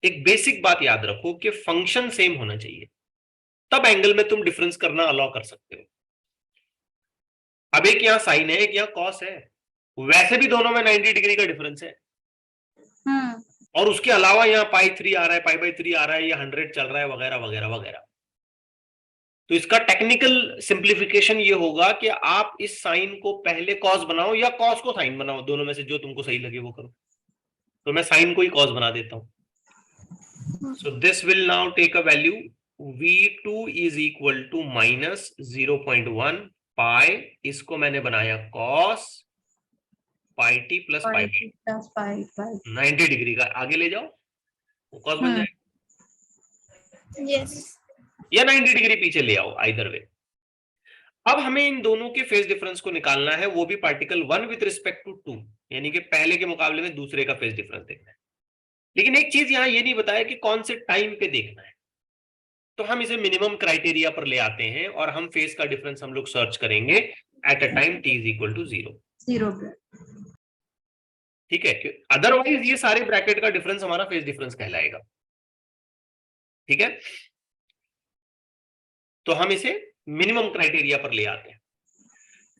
एक बेसिक बात याद रखो कि फंक्शन सेम होना चाहिए, तब एंगल में तुम डिफरेंस करना अलाउ कर सकते हो। अब एक यहाँ साइन है, एक यहाँ कॉस है, वैसे भी दोनों में 90 डिग्री का डिफरेंस है, और उसके अलावा यहाँ पाई 3 आ रहा है, पाई बाई 3 आ रहा है, या 100 चल रहा है, वगैरह वगैरह वगैरह। तो इसका टेक्निकल सिंप्लीफिकेशन ये होगा कि आप इस साइन को पहले कॉस बनाओ या कॉस को साइन बनाओ, दोनों में से जो तुमको सही लगे वो करो। तो मैं साइन को ही कॉस बना देता हूं। So this will now take a value v2 is equal to minus 0.1 pi, इसको मैंने बनाया cos pi t plus pi 90 degree का आगे ले जाओ, वो कॉस बन जाएगा। yes या 90 डिग्री पीछे ले आओ, आइदर वे। अब हमें इन दोनों के फेज डिफरेंस को निकालना है, वो भी पार्टिकल 1 विद रिस्पेक्ट टू 2, यानी कि पहले के मुकाबले में दूसरे का फेज डिफरेंस देखना है। लेकिन एक चीज यहां ये नहीं बताया कि कौन से टाइम पे देखना है, तो हम इसे मिनिमम क्राइटेरिया पर ले आते हैं और हम फेज का डिफरेंस हम लोग सर्च करेंगे at a time t is equal to 0। ठीक है, अदरवाइज ये सारे ब्रैकेट का डिफरेंस हमारा फेज डिफरेंस कहलाएगा। ठीक है, तो हम इसे मिनिमम क्राइटेरिया पर ले आते हैं,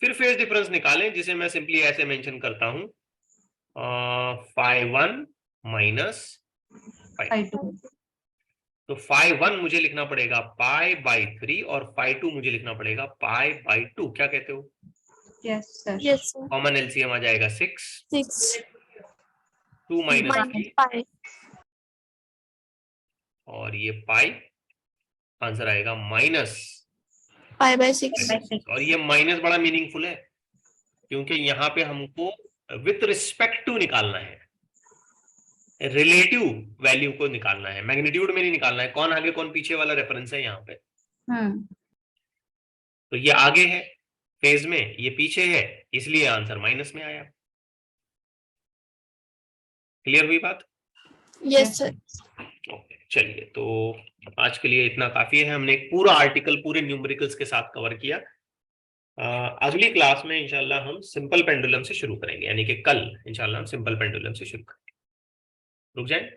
फिर फेज डिफरेंस निकालें, जिसे मैं सिंपली ऐसे मेंशन करता हूं phi1 माइनस phi2। तो phi1 मुझे लिखना पड़ेगा पाई बाई 3 और phi2 मुझे लिखना पड़ेगा पाई बाई 2। क्या कहते हो? Yes sir. yes sir. Common LCM आ जाएगा 6, 6 2 माइनस minus pi और ये पाई, आंसर आएगा माइनस pi by 6 और ये माइनस बड़ा मीनिंगफुल है क्योंकि यहाँ पे हमको विथ रिस्पेक्ट टू निकालना है, रिलेटिव वैल्यू को निकालना है, मैग्नीट्यूड में नहीं निकालना है। कौन आगे कौन पीछे वाला रेफरेंस है यहाँ पे। तो ये आगे है फेज में, ये पीछे है, इसलिए आंसर माइनस में आया। क्लियर हुई बात? yes sir. ओके। चलिए, तो आज के लिए इतना काफी है। हमने एक पूरा आर्टिकल पूरे न्यूमेरिकल्स के साथ कवर किया। अगली क्लास में इंशाल्लाह हम सिंपल पेंडुलम से शुरू करेंगे, यानी कि कल इंशाल्लाह हम सिंपल पेंडुलम से शुरू करेंगे। रुक जाए।